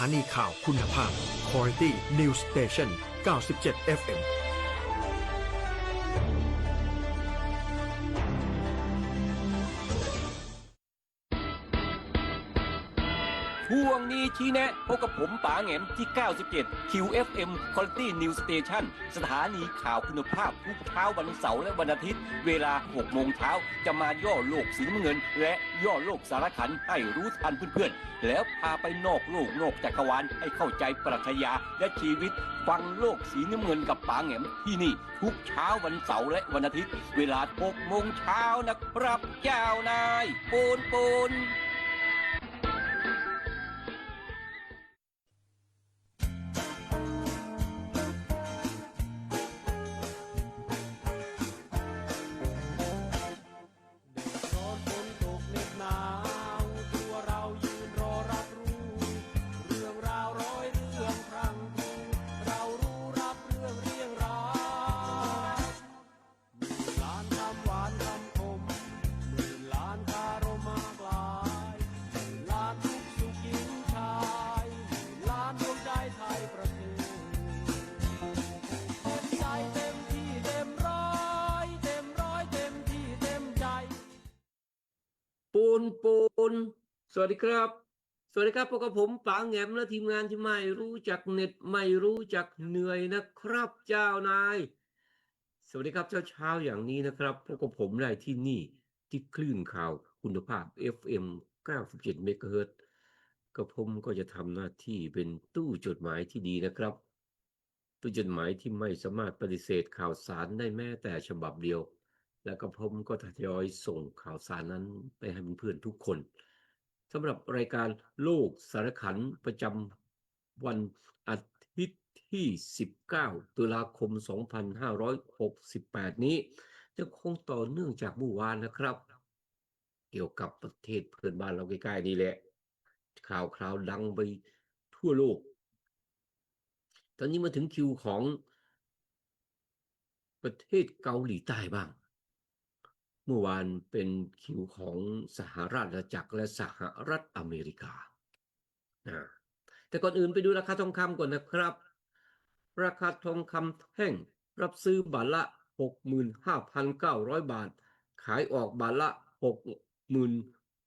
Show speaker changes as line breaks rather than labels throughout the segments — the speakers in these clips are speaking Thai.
ถานีข่าวคุณภาพ Quality News Station 97 FM
ช่วงนี้ชี้แนะพบกับผมป๋าแหงมที่ 97 QFM Quality News Station สถานีข่าวคุณภาพทุกเช้าวันเสาร์และวันอาทิตย์เวลา 6 โมงเช้าจะมาย่อโลกสีน้ำเงินและย่อโลกสารขันให้รู้ทันเพื่อนๆแล้วพาไปนอกโลกนอกจักรวาลให้เข้าใจปรัชญาและชีวิตฟังโลกสีน้ำเงินกับป๋าแหงมที่นี่ทุกเช้าวันเสาร์และวันอาทิตย์เวลา 6 โมงเช้านะครับเจ้านายปูน
ปูนสวัสดีครับพบกับผมป๋าแหงมและทีมงานที่ไม่รู้จักเน็ตไม่รู้จักเหนื่อยนะครับเจ้านายสวัสดีครับเช้าอย่างนี้นะครับพบกับผมได้ที่นี่ที่คลื่นข่าวคุณภาพ FM 97 เมกะเฮิรตซ์ก็ผมก็จะทำหน้าที่เป็นตู้จดหมายที่ดีนะครับตู้จดหมายที่ไม่สามารถปฏิเสธข่าวสารได้แม้แต่ฉบับเดียวแล้วก็ผมก็ทยอยส่งข่าวสารนั้นไปให้เพื่อนๆทุกคนสำหรับรายการโลกสารขันประจำวันอาทิตย์ที่ 19 ตุลาคม 2568 นี้จะคงต่อเนื่องจากเมื่อวานนะครับเกี่ยวกับประเทศเพื่อนบ้านเราใกล้ๆนี่แหละข่าวดังไปทั่วโลกตอนนี้มาถึงคิวของประเทศเกาหลีใต้บ้างเมื่อวานเป็นคิวของสหราชอาณาจักรและสหรัฐอเมริกาแต่ก่อนอื่นไปดูราคาทองคำก่อนนะครับราคาทองคำแท่งรับซื้อบาทละ 65,900 บาทขายออกบาทละ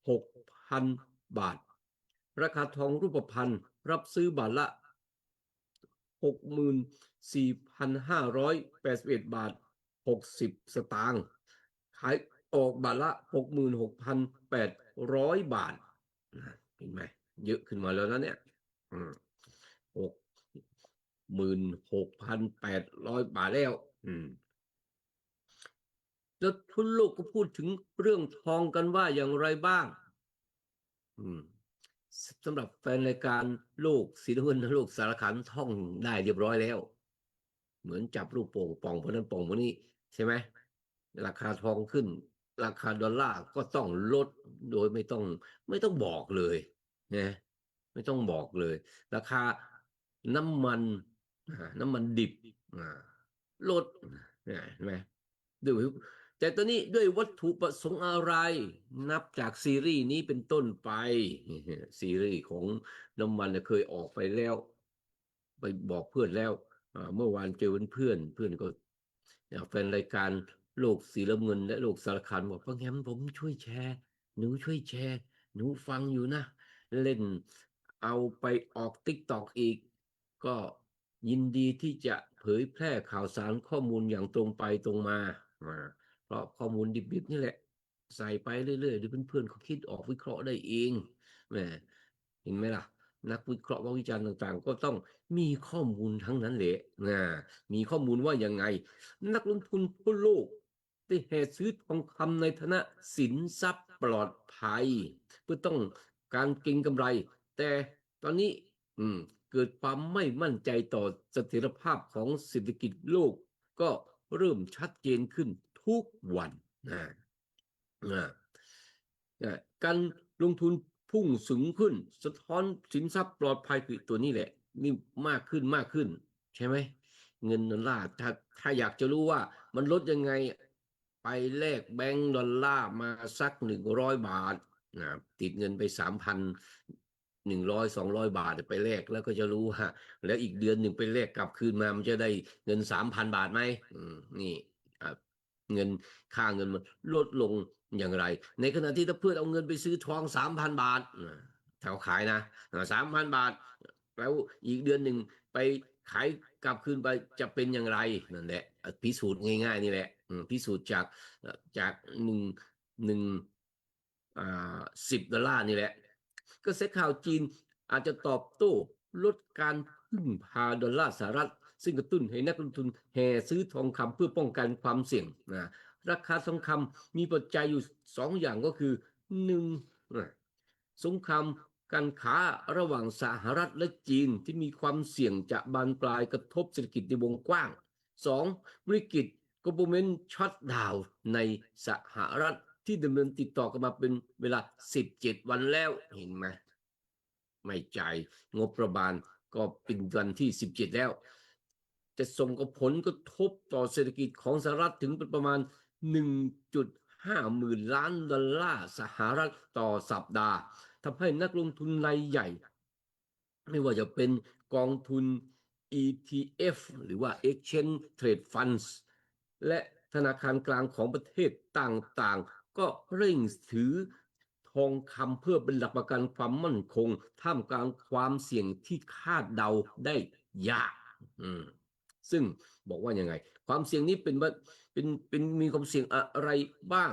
66,000 บาทราคาทองรูปพรรณรับซื้อบาทละ 64,581 บาท60 สตางค์ขายออกบาทละ 66,800 บาทเห็นไหมเยอะขึ้นมาแล้วนะเนี่ย66,800 บาทแล้วแล้วทุนโลกก็พูดถึงเรื่องทองกันว่าอย่างไรบ้างสำหรับแฟนรายการโลกสีน้ำเงินโลกสารขันท่องได้เรียบร้อยแล้วเหมือนจับลูกโป่งป่องเพราะนั้นป่องเพราะนี้ใช่ไหมราคาทองขึ้นราคาดอลลาร์ก็ต้องลดโดยไม่ต้องบอกเลยนะไม่ต้องบอกเลยราคาน้ำมันดิบลดเห็นไหมดูแต่ตอนนี้ด้วยวัตถุประสงค์อะไรนับจากซีรีส์นี้เป็นต้นไปซีรีส์ของน้ำมันเคยออกไปแล้วไปบอกเพื่อนแล้วเมื่อวานเจอเพื่อนก็แฟนรายการโลกสีน้ำเงินและโลกสารคันบอกว่างั้นผมช่วยแชร์หนูช่วยแชร์หนูฟังอยู่นะเล่นเอาไปออกTikTokอีกก็ยินดีที่จะเผยแพร่ข่าวสารข้อมูลอย่างตรงไปตรงมาเพราะข้อมูลดิบๆนี่แหละใส่ไปเรื่อยๆเดี๋ยวเพื่อนๆเขาคิดออกวิเคราะห์ได้เองแหมเห็นไหมล่ะนักวิเคราะห์วิจารณ์ต่างๆก็ต้องมีข้อมูลทั้งนั้นแหละมีข้อมูลว่ายังไงนักลงทุนทั่วโลกได้แห่ซื้อทองคำในฐานะสินทรัพย์ปลอดภัยเพื่อต้องการเก็งกำไรแต่ตอนนี้เกิดความไม่มั่นใจต่อเสถียรภาพของเศรษฐกิจโลกก็เริ่มชัดเจนขึ้นทุกวันการลงทุนพุ่งสูงขึ้นสะท้อนสินทรัพย์ปลอดภัยคือตัวนี้แหละนี่มากขึ้นใช่ไหมเงินดอลลาร์ถ้าอยากจะรู้ว่ามันลดยังไงไปแลกแบงก์ดอลลาร์มาสัก100 บาทติดเงินไป 3,000 100-200 บาทไปแลกแล้วก็จะรู้ว่าแล้วอีกเดือนหนึ่งไปแลกกลับคืนมามันจะได้เงิน3,000 บาทไหมนี่อ่ะเงินค่าเงินมันลดลงอย่างไรในขณะที่ถ้าเพื่อนเอาเงินไปซื้อทอง3,000 บาทแถวขายนะ3,000 บาทแล้วอีกเดือนหนึ่งไปขายกลับคืนไปจะเป็นอย่างไรนั่นแหละพิสูจน์ง่ายๆนี่แหละพิสูจน์จากหนึ่งอ่10 ดอลลาร์นี่แหละก็เซ็ตข่าวจีนอาจจะตอบโต้ลดการพึ่งพาดอลลาร์สหรัฐซึ่งกระตุ้นให้นักลงทุนแห่ซื้อทองคำเพื่อป้องกันความเสี่ยงนะราคาทองคำมีปัจจัยอยู่2 อย่างก็คือ1สงครามการค้าระหว่างสหรัฐและจีนที่มีความเสี่ยงจะบานปลายกระทบเศรษฐกิจในวงกว้าง2วิกฤต government shutdown ในสหรัฐที่ดำเนินติดต่อกันมาเป็นเวลา17 วันแล้วเห็นไหมไม่จ่ายงบประมาณก็เป็นวันที่17แล้วจะส่งผลกระทบต่อเศรษฐกิจของสหรัฐถึงประมาณ 1.5 หมื่นล้านดอลลาร์สหรัฐต่อสัปดาห์ทำให้นักลงทุนรายใหญ่ไม่ว่าจะเป็นกองทุน ETF หรือว่า Exchange Trade Funds และธนาคารกลางของประเทศต่างๆก็เร่งถือทองคำเพื่อเป็นหลักประกันความมั่นคงท่ามกลางความเสี่ยงที่คาดเดาได้ยากซึ่งบอกว่ายังไงความเสี่ยงนี้เป็นมีความเสี่ยงอะไรบ้าง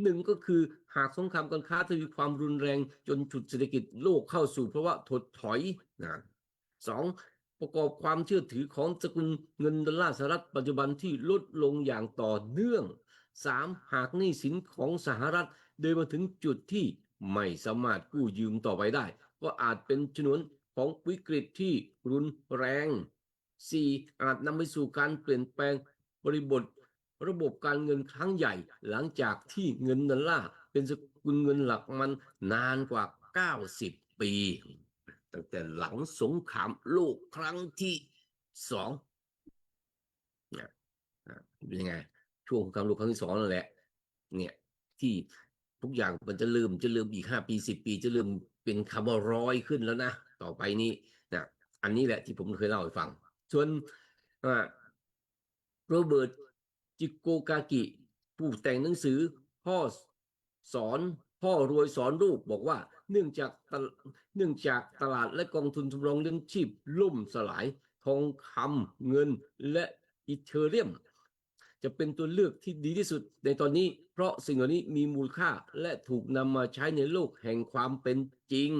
หนึ่งก็คือหากสงครามการค้าทวีความรุนแรงจนจุดเศรษฐกิจโลกเข้าสู่ภาวะถดถอยนะ2ประกอบความเชื่อถือของสกุลเงินดอลลาร์สหรัฐปัจจุบันที่ลดลงอย่างต่อเนื่อง3หากหนี้สินของสหรัฐเดินมาถึงจุดที่ไม่สามารถกู้ยืมต่อไปได้ก็อาจเป็นชนวนของวิกฤตที่รุนแรง4อาจนำไปสู่การเปลี่ยนแปลงบริบทระบบการเงินครั้งใหญ่หลังจากที่เงินดอลลาร์เป็นสกุลเงินหลักมันนานกว่า90 ปีตั้งแต่หลังสงครามโลกครั้งที่2เป็นยังไงช่วงสงครามโลกครั้งที่2นั่นแหละเนี่ยที่ทุกอย่างมันจะเริ่มอีก5 ปี10 ปีจะเริ่มเป็นคำว่า100ขึ้นแล้วนะต่อไปนี้นะอันนี้แหละที่ผมเคยเล่าให้ฟังส่วนโรเบิร์ตจิโกกากิผู้แต่งหนังสือพ่อสอนพ่อรวยสอนลูกบอกว่าเนื่องจากตลาดและกองทุนสำรองเลี้ยงชีพล่มสลายทองคำเงินและอีเธอเรียมจะเป็นตัวเลือกที่ดีที่สุดในตอนนี้เพราะสิ่งเหล่านี้มีมูลค่าและถูกนำมาใช้ในโลกแห่งความเป็นจริง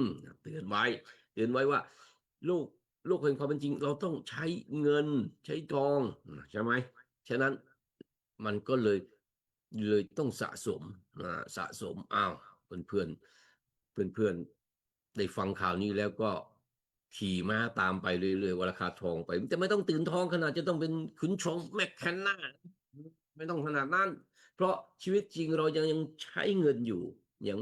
เตือนไว้ว่าโลกแห่งความเป็นจริงเราต้องใช้เงินใช้ทองใช่ไหมฉะนั้นมันก็เลยต้องสะสมเพื่อนได้ฟังข่าวนี้แล้วก็ขี่ม้าตามไปเรื่อยๆว่าราคาทองไปแต่ไม่ต้องตื่นทองขนาดจะต้องเป็นขุนชงแมคแคนนาไม่ต้องขนาดนั้นเพราะชีวิตจริงเรายังใช้เงินอยู่ยัง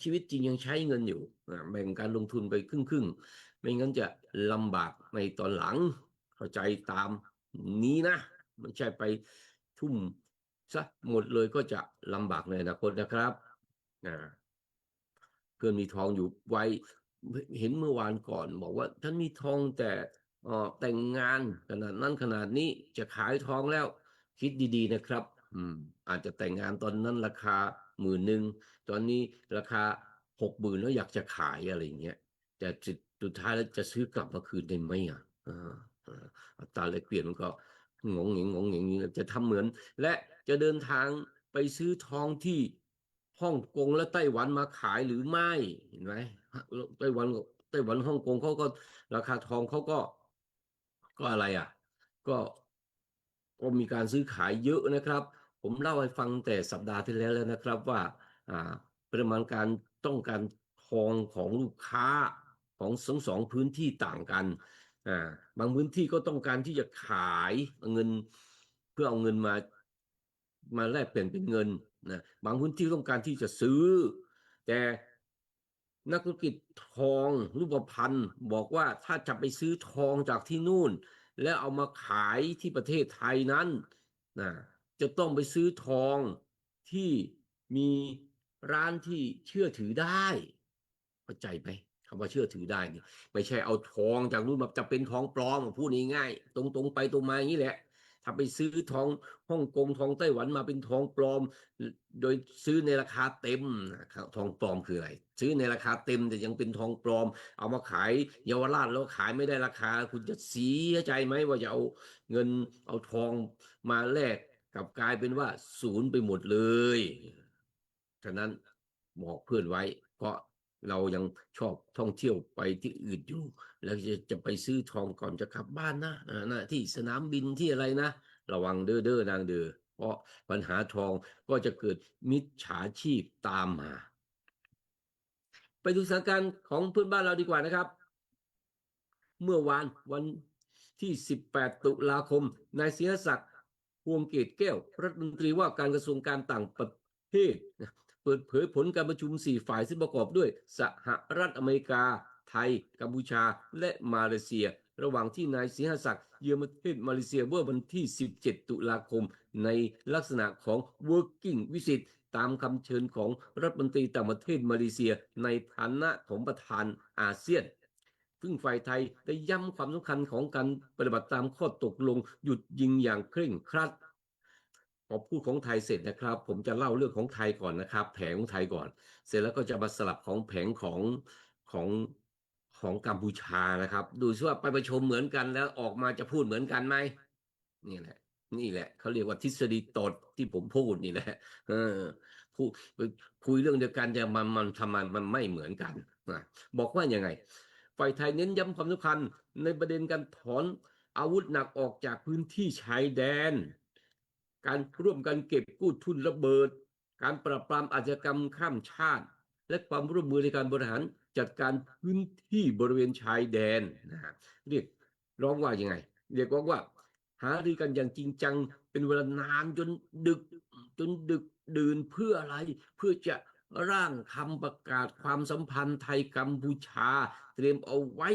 ชีวิตจริงยังใช้เงินอยู่แบ่งการลงทุนไปครึ่งไม่งั้นจะลำบากในตอนหลังเข้าใจตามนี้นะไม่ใช่ไปทุ่มซะหมดเลยก็จะลำบากในอนาคตนะครับเพื่อนมีทองอยู่ไว้เห็นเมื่อวานก่อนบอกว่าท่านมีทองแต่แต่งงานขนาดนั้นขนาดนี้จะขายทองแล้วคิดดีๆนะครับอาจจะแต่งงานตอนนั้นราคา10,000ตอนนี้ราคา60,000แล้วอยากจะขายอะไรอย่างเงี้ยแต่สุดท้ายแล้วจะซื้อกลับมาคืนได้ไหมอัตราแลกเปลี่ยนมันก็งงเหงจะทำเหมือนและจะเดินทางไปซื้อทองที่ฮ่องกงและไต้หวันมาขายหรือไม่เห็นไหมไต้หวันฮ่องกงเขาก็ราคาทองเขาก็อะไรก็มีการซื้อขายเยอะนะครับผมเล่าให้ฟังแต่สัปดาห์ที่แล้วนะครับว่าปริมาณการต้องการทองของลูกค้าของสองพื้นที่ต่างกันบางพื้นที่ก็ต้องการที่จะขายเงินเพื่อเอาเงินมาแลกเปลี่ยนเป็นเงินนะบางพื้นที่ต้องการที่จะซื้อแต่นักธุรกิจทองรูปพรรณบอกว่าถ้าจะไปซื้อทองจากที่นู่นแล้วเอามาขายที่ประเทศไทยนั้นนะจะต้องไปซื้อทองที่มีร้านที่เชื่อถือได้ เข้าใจไหมคำว่าเชื่อถือได้นี่ไม่ใช่เอาทองจากนู่นมาจะเป็นทองปลอมพูดง่ายๆตรงๆไปตรงมาอย่างนี้แหละถ้าไปซื้อทองฮ่องกงทองไต้หวันมาเป็นทองปลอมโดยซื้อในราคาเต็มนะครับทองปลอมคืออะไรซื้อในราคาเต็มแต่ยังเป็นทองปลอมเอามาขายเยาวราชแล้วขายไม่ได้ราคาคุณจะเสียใจไหมว่าจะเอาเงินเอาทองมาแลกกลับกลายเป็นว่าศูนย์ไปหมดเลยฉะนั้นบอกเพื่อนไว้เพราะเรายังชอบท่องเที่ยวไปที่อื่นอยู่แล้วจะไปซื้อทองก่อนจะกลับบ้านนะที่สนามบินที่อะไรนะระวังเด้อนางเด้อเพราะปัญหาทองก็จะเกิดมิจฉาชีพตามมาไปดูสถานการณ์ของเพื่อนบ้านเราดีกว่านะครับเมื่อวานวันที่18ตุลาคมนายศิรศักดิ์พวงเกตแก้วรัฐมนตรีว่าการกระทรวงการต่างประเทศเปิดเผยผลการประชุม4ฝ่ายซึ่งประกอบด้วยสหรัฐอเมริกาไทยกัมพูชาและมาเลเซียระหว่างที่นายศิรศักดิ์เยือนประเทศมาเลเซียเมื่อวันที่17ตุลาคมในลักษณะของ working visit ตามคำเชิญของรัฐมนตรีต่างประเทศมาเลเซียในฐานะของประธานอาเซียนซึ่งฝ่ายไทยได้ย้ำความสำคัญของการปฏิบัติตามข้อตกลงหยุดยิงอย่างเคร่งครัดพอพูดของไทยเสร็จนะครับผมจะเล่าเรื่องของไทยก่อนนะครับแผงของไทยก่อนเสร็จแล้วก็จะมาสลับของแผงของของกัมพูชานะครับดูซิว่าไปประชุมเหมือนกันแล้วออกมาจะพูดเหมือนกันไหมนี่แหละเขาเรียกว่าทฤษฎีตดที่ผมพูดนี่แหละเออพูดคุยเรื่องเดียวกันแต่มันทำไมมันไม่เหมือนกันนะบอกว่ายังไงฝ่ายไทยเน้นย้ำความสำคัญในประเด็นการถอนอาวุธหนักออกจากพื้นที่ชายแดนการร่วมกันเก็บกู้ทุนระเบิดการปราบปรามอาชญากรรมข้ามชาติและความร่วมมือในการบริหารจัดการพื้นที่บริเวณชายแดนนะฮะเรียกร้องว่ายังไงเรียกร้องว่าหารือกันอย่างจริงจังเป็นเวลานานจนดึกดื่นเพื่ออะไรเพื่อจะร่างคำประกาศความสัมพันธ์ไทยกัมพูชาเตรียมเอาไว้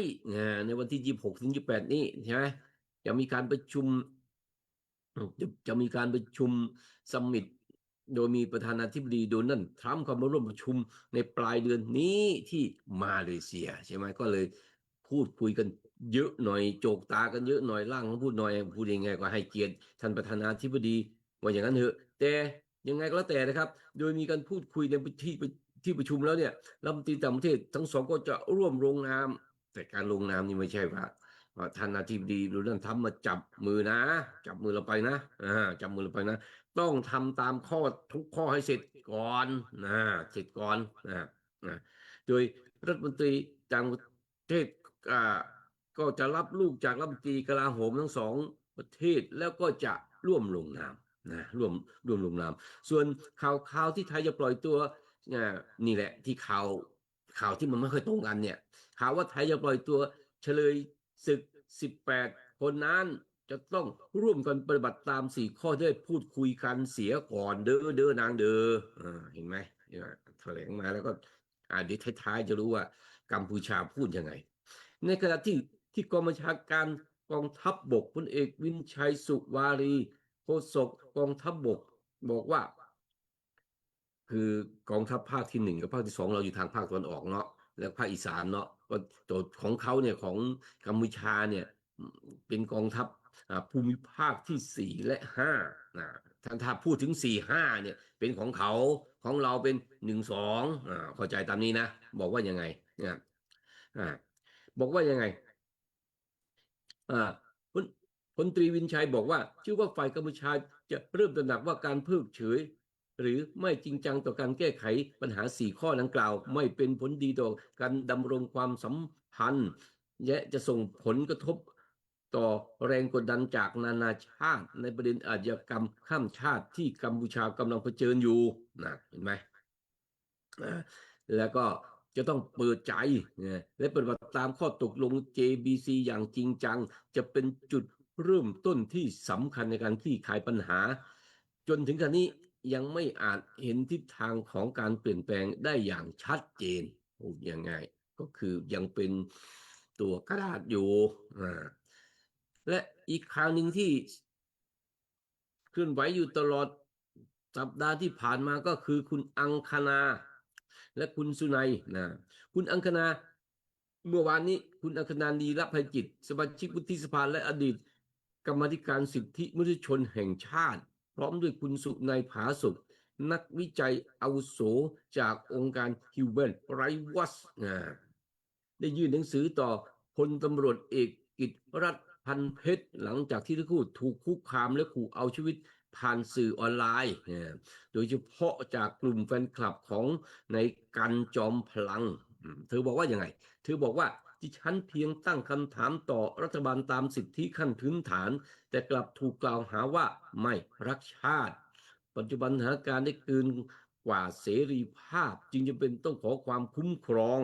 ในวันที่26ถึง28นี้ใช่ไหมจะมีการประชุมจะมีการประชุมซัมมิตโดยมีประธานาธิบดีโดนัลด์ทรัมป์เข้ามาร่วมประชุมในปลายเดือนนี้ที่มาเลเซียใช่ไหมก็เลยพูดคุยกันเยอะหน่อยโจกตากันเยอะหน่อยล่างพูดหน่อยพูดยังไงก็ให้เกียรติท่านประธานาธิบดีว่าอย่างนั้นเถอะแต่ยังไงก็แล้วแต่นะครับโดยมีการพูดคุยในที่ประชุมแล้วเนี่ยรัฐมนตรีต่างประเทศทั้งสองก็จะร่วมลงนามแต่การลงนามนี่ไม่ใช่ว่าท่านอธิบดีหรือท่านทำมาจับมือนะจับมือเราไปนะจับมือเราไปนะต้องทำตามทุกข้อให้เสร็จก่อนนะเสร็จก่อนนะโดยรัฐมนตรีต่างประเทศอ่าก็จะรับลูกจากรัฐมนตรีกลาโหมทั้งสองประเทศแล้วก็จะร่วมลงนามนะร่วมลงนามส่วนข่าวที่ไทยจะปล่อยตัวนี่แหละที่ข่าวที่มันไม่ค่อยตรงกันเนี่ยข่าวว่าไทยจะปล่อยตัวเฉลยศึก18คนนั้นจะต้องร่วมกันปฏิบัติตาม4ข้อที่ได้พูดคุยกันเสียก่อนเด้อนางเด้อเห็นไหมแถลงมาแล้วก็เดี๋ยวท้ายๆจะรู้ว่ากัมพูชาพูดยังไงในขณะที่กองบัญชาการกองทัพบกพลเอกวินชัยสุวารีโฆษกกองทัพบกบอกว่าคือกองทัพภาคที่1กับภาคที่2เราอยู่ทางภาคตะวันออกเนาะแล้วภาคอีสานเนาะก็ตัวของเขาเนี่ยของกัมพูชาเนี่ยเป็นกองทัพภูมิภาคที่4และ5นะถ้าพูดถึง4 5เนี่ยเป็นของเขาของเราเป็น1 2เข้าใจตามนี้นะบอกว่ายังไงเนี่ยบอกว่ายังไงพลพลตรีวินชัยบอกว่าเชื่อว่าฝ่ายกัมพูชาจะเริ่มตระหนักว่าการเพิกเฉยหรือไม่จริงจังต่อการแก้ไขปัญหา4ข้อดังกล่าวไม่เป็นผลดีต่อการดำรงความสัมพันธ์และจะส่งผลกระทบต่อแรงกดดันจากนานาชาติในประเด็นอาชญากรรมข้ามชาติที่กัมพูชากำลังเผชิญอยู่นะเห็นไหมแล้วก็จะต้องเปิดใจและปฏิบัติตามข้อตกลง JBC อย่างจริงจังจะเป็นจุดเริ่มต้นที่สำคัญในการคลี่คลายปัญหาจนถึงขณะนี้ยังไม่อาจเห็นทิศทางของการเปลี่ยนแปลงได้อย่างชัดเจนยังไงก็คือยังเป็นตัวกระดาษอยู่และอีกครั้งหนึ่งที่เคลื่อนไหวอยู่ตลอดสัปดาห์ที่ผ่านมาก็คือคุณอังคณาและคุณสุนัยนะ คุณอังคณาเมื่อวานนี้คุณอังคณาลีละภัยจิตสมาชิกวุฒิสภาและอดีตกรรมาธิการสิทธิมนุษยชนแห่งชาติพร้อมด้วยคุณสุนัยผาสุกนักวิจัยอาวุโสจากองค์การ Human Rights Watch ได้ยื่นหนังสือต่อพลตำรวจเอกกิตติรัตน์พันเพชรหลังจากที่ทั้งคู่ถูกคุกคามและขู่เอาชีวิตผ่านสื่อออนไลน์โดยเฉพาะจากกลุ่มแฟนคลับของในกันจอมพลังเธอบอกว่ายังไงเธอบอกว่าที่ฉันเพียงตั้งคำถามต่อรัฐบาลตามสิทธิขั้นพื้นฐานแต่กลับถูกกล่าวหาว่าไม่รักชาติปัจจุบันสถานการณ์ได้เกินกว่าเสรีภาพจึงจำเป็นต้องขอความคุ้มครอง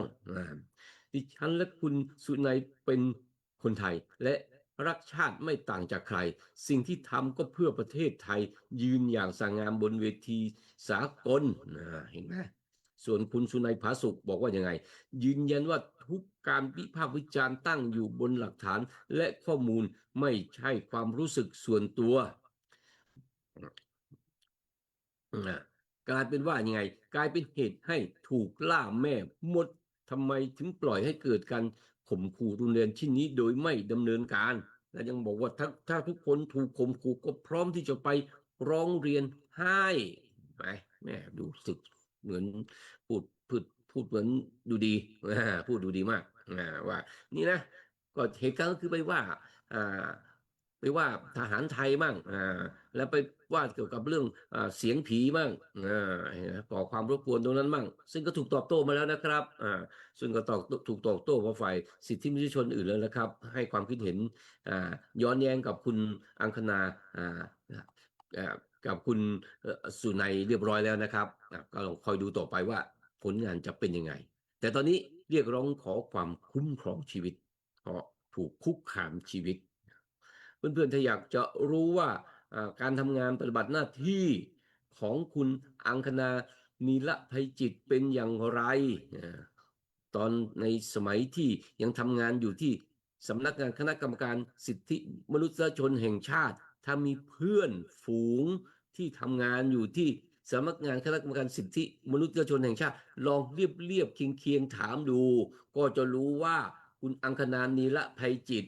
ดิฉันและคุณสุนัยเป็นคนไทยและรักชาติไม่ต่างจากใครสิ่งที่ทำก็เพื่อประเทศไทยยืนอย่างสง่างามบนเวทีสากลเห็นไหมส่วนคุณสุนัยผาสุกบอกว่ายังไงยืนยันว่าทุกการวิพากษ์วิจารณ์ตั้งอยู่บนหลักฐานและข้อมูลไม่ใช่ความรู้สึกส่วนตัวกลายเป็นว่ายังไงกลายเป็นเหตุให้ถูกล่าแม่มดทำไมถึงปล่อยให้เกิดการข่มขู่รุนแรงเช่นนี้โดยไม่ดำเนินการและยังบอกว่าถ้าทุกคนถูกข่มขู่ก็พร้อมที่จะไปร้องเรียนให้ไปแม่ดูสึกเหมือนพูดพูดเหมือนดูดีพูดดูดีมากว่านี่นะก็เหตุการณ์ก็คือไปว่าไปว่าทหารไทยมั่งแล้วไปว่าเกี่ยวกับเรื่องเสียงผีมั่งก่อความรบกวนตรงนั้นมั่งซึ่งก็ถูกตอบโต้มาแล้วนะครับซึ่งก็ถูกตอบโต้มาฝ่ายสิทธิมนุษยชนอื่นแล้วนะครับให้ความคิดเห็นย้อนแย้งกับคุณอังคณากับคุณสุนัยเรียบร้อยแล้วนะครับก็ลองคอยดูต่อไปว่าผลงานจะเป็นยังไงแต่ตอนนี้เรียกร้องขอความคุ้มครองชีวิตเพราะถูกคุกคามชีวิตเพื่อนๆถ้าอยากจะรู้ว่าการทำงานปฏิบัติหน้าที่ของคุณอังคณานีละภัยจิตเป็นอย่างไรตอนในสมัยที่ยังทำงานอยู่ที่สำนักงานคณะกรรมการสิทธิมนุษยชนแห่งชาติถ้ามีเพื่อนฝูงที่ทำงานอยู่ที่สำนักงานคณะกรรมการสิทธิมนุษยชนแห่งชาติลองเรียบเคียงถามดูก็จะรู้ว่าคุณอังคณานีละภัยจิต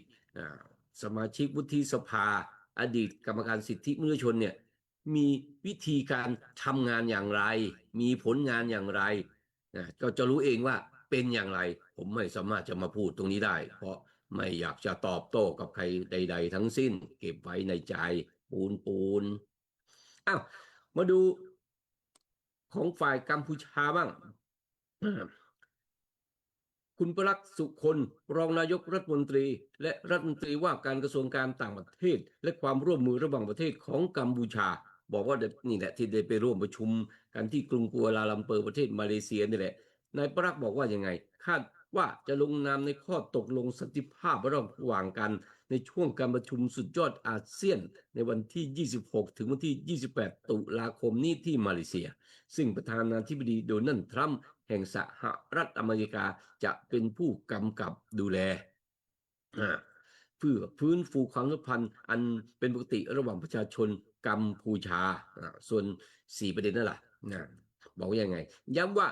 สมาชิกวุฒิสภาอดีตกรรมการสิทธิมนุษยชนเนี่ยมีวิธีการทำงานอย่างไรมีผลงานอย่างไรก็จะรู้เองว่าเป็นอย่างไรผมไม่สามารถจะมาพูดตรงนี้ได้เพราะไม่อยากจะตอบโต้กับใครใดๆทั้งสิ้นเก็บไว้ในใจปูนอ้าวมาดูของฝ่ายกัมพูชาบ้างคุณประลักษณ์สุคนรองนายกรัฐมนตรีและรัฐมนตรีว่าการกระทรวงการต่างประเทศและความร่วมมือระหว่างประเทศของกัมพูชาบอกว่านี่แหละที่ได้ไปร่วมประชุมกันที่กรุงกัวลาลัมเปอร์ประเทศมาเลเซียนี่แหละนายประลักษณ์บอกว่ายังไงคาดว่าจะลงนามในข้อตกลงสันติภาพระหว่างกันในช่วงการประชุมสุดยอดอาเซียนในวันที่26ถึงวันที่28ตุลาคมนี้ที่มาเลเซียซึ่งประธานาธิบดีโดนัลด์ทรัมป์แห่งสหรัฐอเมริกาจะเป็นผู้กำกับดูแลเพื่อฟื้นฟูความสัมพันธ์อันเป็นปกติระหว่างประชาชนกัมพูชาส่วน4ประเด็นนั่นแหละบอกว่ายังไงย้ำว่า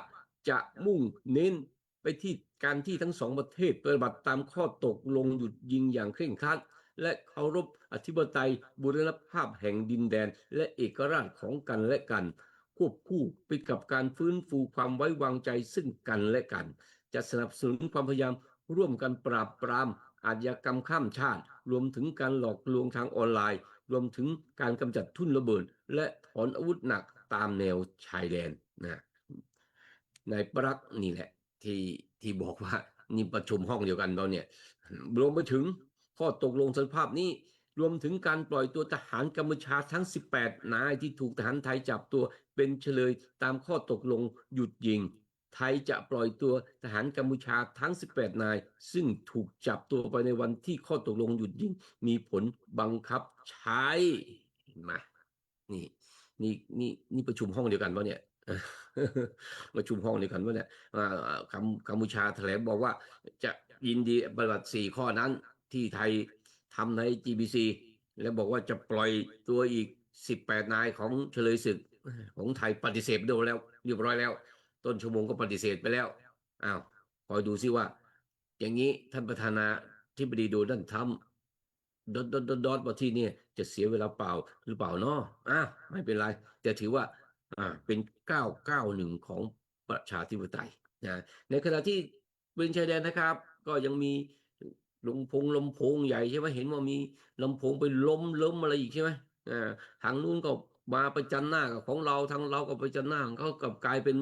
จะมุ่งเน้นไปที่การที่ทั้งสองประเทศปฏิบัติตามข้อตกลงหยุดยิงอย่างเคร่งครัดและเคารพอธิปไตยบูรณภาพแห่งดินแดนและเอกราชของกันและกันควบคู่ไปกับการฟื้นฟูความไว้วางใจซึ่งกันและกันจะสนับสนุนความพยายามร่วมกันปราบปรามอาชญากรรมข้ามชาติรวมถึงการหลอกลวงทางออนไลน์รวมถึงการกำจัดทุ่นระเบิดและถอนอาวุธหนักตามแนวชายแดนนายประลักษณ์นี่แหละที่บอกว่านี่ประชุมห้องเดียวกันเราเนี่ยรวมไปถึงข้อตกลงสันติภาพนี้รวมถึงการปล่อยตัวทหารกัมพูชาทั้ง18นายที่ถูกทหารไทยจับตัวเป็นเฉลยตามข้อตกลงหยุดยิงไทยจะปล่อยตัวทหารกัมพูชาทั้ง18นายซึ่งถูกจับตัวไปในวันที่ข้อตกลงหยุดยิงมีผลบังคับใช้มานี่ประชุมห้องเดียวกันวะเนี่ยประชุมห้องเดียวกันวะเนี่ยกัมพูชาแถลงบอกว่าจะยินดีปฏิบัติ4ข้อนั้นที่ไทยทำใน GBC แล้วบอกว่าจะปล่อยตัวอีก18นายของเฉลยศึกของไทยปฏิเสธโดนแล้วเรียบร้อยแล้วต้นชั่วโมงก็ปฏิเสธไปแล้วอ้าว คอยดูซิว่า อย่างนี้ท่านประธานาธิบดีโดนัลด์ทรัมป์ดอทว่าที่เนี่ยจะเสียเวลาเปล่าหรือเปล่าเนาะไม่เป็นไรแต่ถือว่าเป็น991ของประชาธิปไตยนะในขณะที่เป็นชายแดนนะครับก็ยังมีลำโพงใหญ่ใช่ไหมเห็นว่ามีลำโพงไปล้มอะไรอีกใช่ไหมทางนู้นก็มาประจันหน้ากับของเราทางเราก็ประจันหน้าของเขากลับกลายเป็น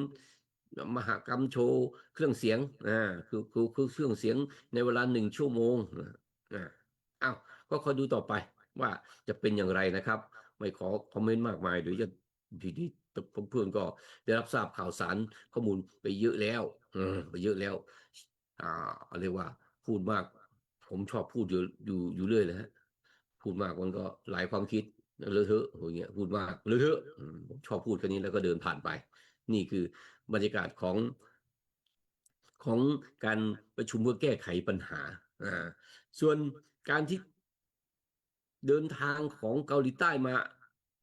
มหกรรมโชว์เครื่องเสียงคือเครื่องเสียงในเวลา1 ชั่วโมงอ้าวก็คอยดูต่อไปว่าจะเป็นอย่างไรนะครับไม่ขอคอมเมนต์มากมายเดี๋ยวจะทีนี้เพื่อนๆก็ได้รับทราบข่าวสารข้อมูลไปเยอะแล้วไปเยอะแล้วเรียกว่าพูดมากผมชอบพูดอยู่เรื่อยเลยฮะพูดมากมันก็หลายความคิดเลอะเทอะอย่างเงี้ยพูดมากเลอะเทอะผมชอบพูดแค่นี้แล้วก็เดินผ่านไปนี่คือบรรยากาศของการประชุมเพื่อแก้ไขปัญหาส่วนการที่เดินทางของเกาหลีใต้มา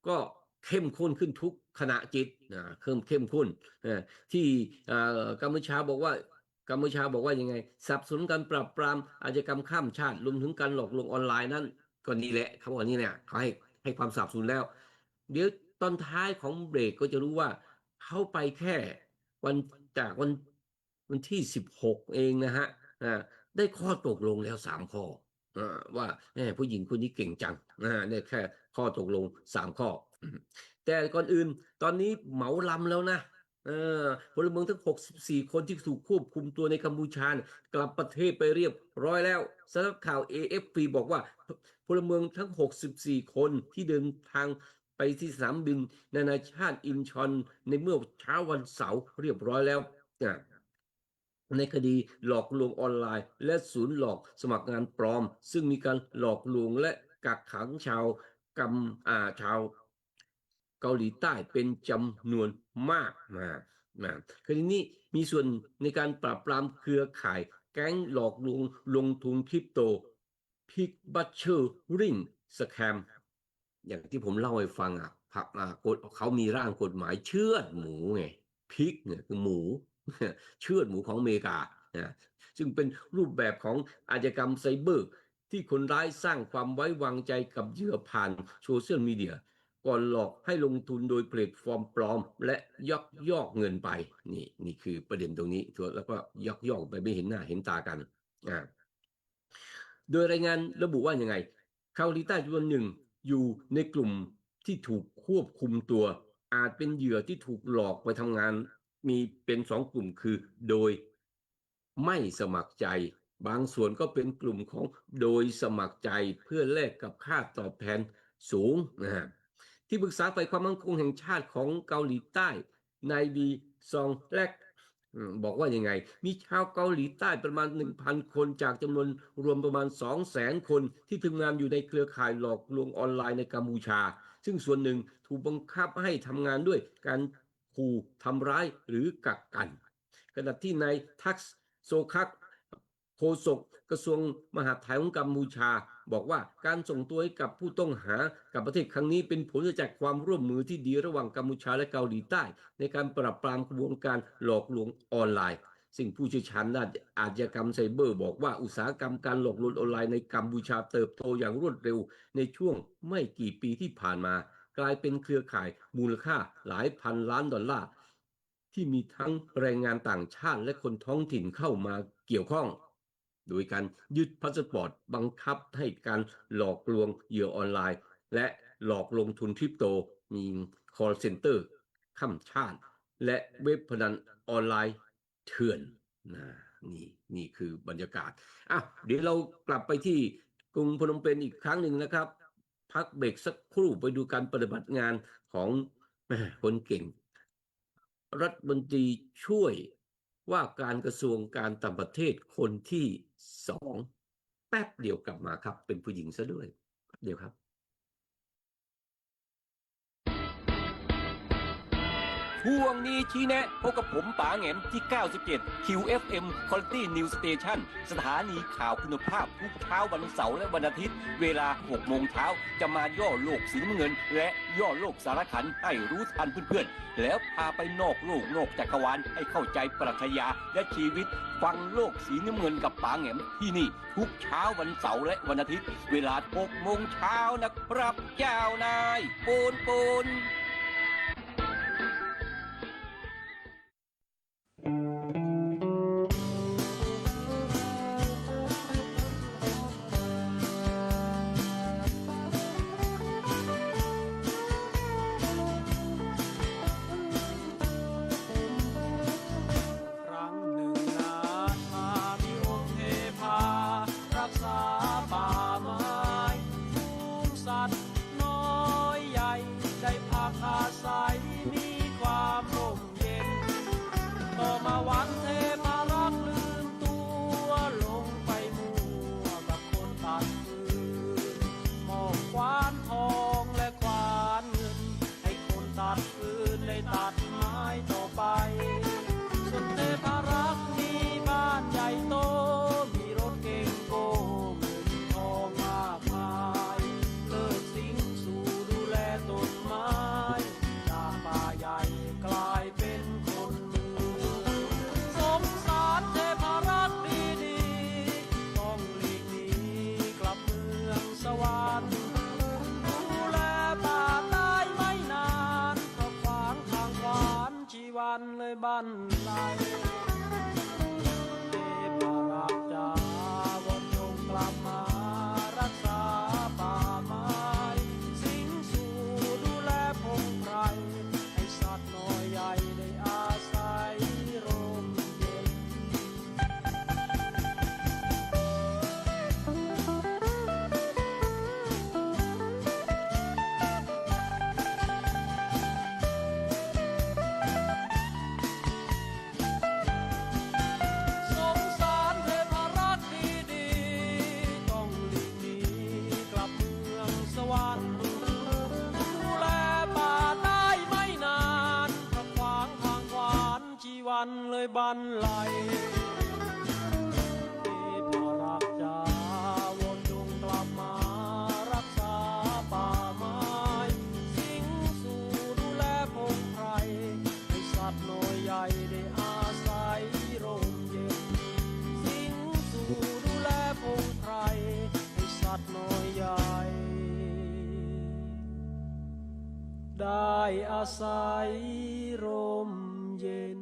ก็เข้มข้นขึ้นทุกขณะจิตเข้มข้นที่กัมพูชาบอกว่ายังไงสนับสนุนการปราบปรามอาชญากรรมข้ามชาติรวมถึงการหลอกลวงออนไลน์นั้นก็นี่แหละเขาบอกนี่เนี่ยเขาให้ความสนับสนุนแล้วเดี๋ยวตอนท้ายของเบรกก็จะรู้ว่าเขาไปแค่วันที่16เองนะฮะได้ข้อตกลงแล้ว3 ข้อว่าผู้หญิงคนนี้เก่งจังได้แค่ข้อตกลง3 ข้อแต่ก่อนอื่นตอนนี้เหมาลำแล้วนะพลเมืองทั้ง64คนที่ถูกควบคุมตัวในกัมพูชากลับประเทศไปเรียบร้อยแล้วสำนักข่าว AFP บอกว่าพลเมืองทั้ง64คนที่เดินทางไปที่สนามบินนานาชาติอินชอนในเมื่อเช้าวันเสาร์เรียบร้อยแล้วในคดีหลอกลวงออนไลน์และศูนย์หลอกสมัครงานปลอมซึ่งมีการหลอกลวงและกักขังชาวเกาหลีใต้เป็นจำนวนมากคดีนี้มีส่วนในการปราบปรามเครือข่ายแก๊งหลอกลวงลงทุนคริปโตพิกบัตเชอร์ริงสแคมอย่างที่ผมเล่าให้ฟังเขามีร่างกฎหมายเชือดหมูไงพิกเนี่ยคือหมูเชือดหมูของอเมริกาซึ่งเป็นรูปแบบของอาชญากรรมไซเบอร์ที่คนร้ายสร้างความไว้วางใจกับเหยื่อผ่านโซเชียลมีเดียก่อนหลอกให้ลงทุนโดยแพลตฟอร์มปลอมและยักยอกเงินไปนี่คือประเด็นตรงนี้แล้วก็ยักยอกไปไม่เห็นหน้าเห็นตากันโดยรายงานระบุว่ายังไงเกาหลีใต้จำนวนหนึ่งอยู่ในกลุ่มที่ถูกควบคุมตัวอาจเป็นเหยื่อที่ถูกหลอกไปทำงานมีเป็น2 กลุ่มคือโดยไม่สมัครใจบางส่วนก็เป็นกลุ่มของโดยสมัครใจเพื่อแลกกับค่าตอบแทนสูงที่ปรึกษาฝ่ายความมั่นคงแห่งชาติของเกาหลีใต้นายบีซองแลกบอกว่ายังไงมีชาวเกาหลีใต้ประมาณ 1,000 คนจากจำนวนรวมประมาณ 200,000 คนที่ทำงานอยู่ในเครือข่ายหลอกลวงออนไลน์ในกัมพูชาซึ่งส่วนหนึ่งถูกบังคับให้ทำงานด้วยการขู่ทำร้ายหรือกักกันขณะที่นายทักษ์โซคักโฆษกกระทรวงมหาดไทยของกัมพูชาบอกว่าการส่งตัวให้กับผู้ต้องหากับประเทศครั้งนี้เป็นผลจากความร่วมมือที่ดีระหว่างกัมพูชาและเกาหลีใต้ในการปราบปรามกระบวนการหลอกลวงออนไลน์ซึ่งผู้เชี่ยวชาญด้านอาชญากรรมไซเบอร์บอกว่าอุตสาหกรรมการหลอกลวงออนไลน์ในกัมพูชาเติบโตอย่างรวดเร็วในช่วงไม่กี่ปีที่ผ่านมากลายเป็นเครือข่ายมูลค่าหลายพันล้านดอลลาร์ที่มีทั้งแรงงานต่างชาติและคนท้องถิ่นเข้ามาเกี่ยวข้องโดยการยึดพาสปอร์ตบังคับให้การหลอกลวงเหยื่อออนไลน์และหลอกลงทุนคริปโตมี call center ข้ามชาติและเว็บพนันออนไลน์เถื่อนนี่คือบรรยากาศเดี๋ยวเรากลับไปที่กรุงพนมเปญอีกครั้งหนึ่งนะครับพักเบรกสักครู่ไปดูการปฏิบัติงานของคนเก่งรัฐมนตรีช่วยว่าการกระทรวงการต่างประเทศคนที่2แป๊บเดียวกลับมาครับเป็นผู้หญิงซะด้วยเดี๋ยวครับ
ช่วงนี้ชี้แนะพบกับผมป๋าแหงมที่ 97 QFM Quality News Station สถานีข่าวคุณภาพทุกเช้าวันเสาร์และวันอาทิตย์ เวลา 6 โมงเช้าจะมาย่อโลกสีน้ำเงิน และย่อโลกสารขันให้รู้ทันเพื่อนๆ แล้วพาไปนอกโลกนอกจักรวาลให้เข้าใจปรัชญาและชีวิต ฟังโลกสีน้ำเงินกับป๋าแหงมที่นี่ ทุกเช้าวันเสาร์และวันอาทิตย์ เวลา 6 โมงเช้านะครับเจ้านายปูน
ครั้งหนึ่งนานมามีองค์เทพารักษาป่าไม้ฝูงสัตว์น้อยใหญ่ได้พักอาศัยมีความร่มเย็นต่อมาวันเทพารักษ์ลืมตัวลงไปมั่วกับคนตัดฟืนมอบขวานทองและขวานเงินให้คนตัดฟืนได้ตัดไม้ต่อไปส่วนเทพารักษ์มีบ้านใหญ่โตมีรถเก๋งโกเงินทองมากมายเลิกสิงสู่ดูแลต้นไม้จากป่าใหญ่กลายเป็นคนเมืองสงสารเทพารักษ์ดีๆต้องหลีกหนีกลับเมืองสวรรค์ดูแลป่าได้ไม่นานก็ขวางทางขวานชีวันเลยบันไลเทพารักษ์จ๋าวนจงกลับมารักษาป่าไม้สิงสู่ดูแลพงไพรให้สัตว์น้อยใหญ่ได้อาศัยร่มเย็น สงสารเทพารักษ์ดีๆต้องหลีกหนีกลับเมืองสวรรค์ดูแลป่าได้ไม่นานถ้าขวางทางขวานชีวันเลยบันไลเทพารักษ์จ๋าวนจงกลับมารักษาป่าไม้สิงสู่ดูแลพงไพรให้สัตว์น้อยใหญ่ได้อาศัยร่มเย็นสิงสู่ดูแลพงไพรให้สัตว์น้อยใหญ่ได้อาศัยร่มเย็น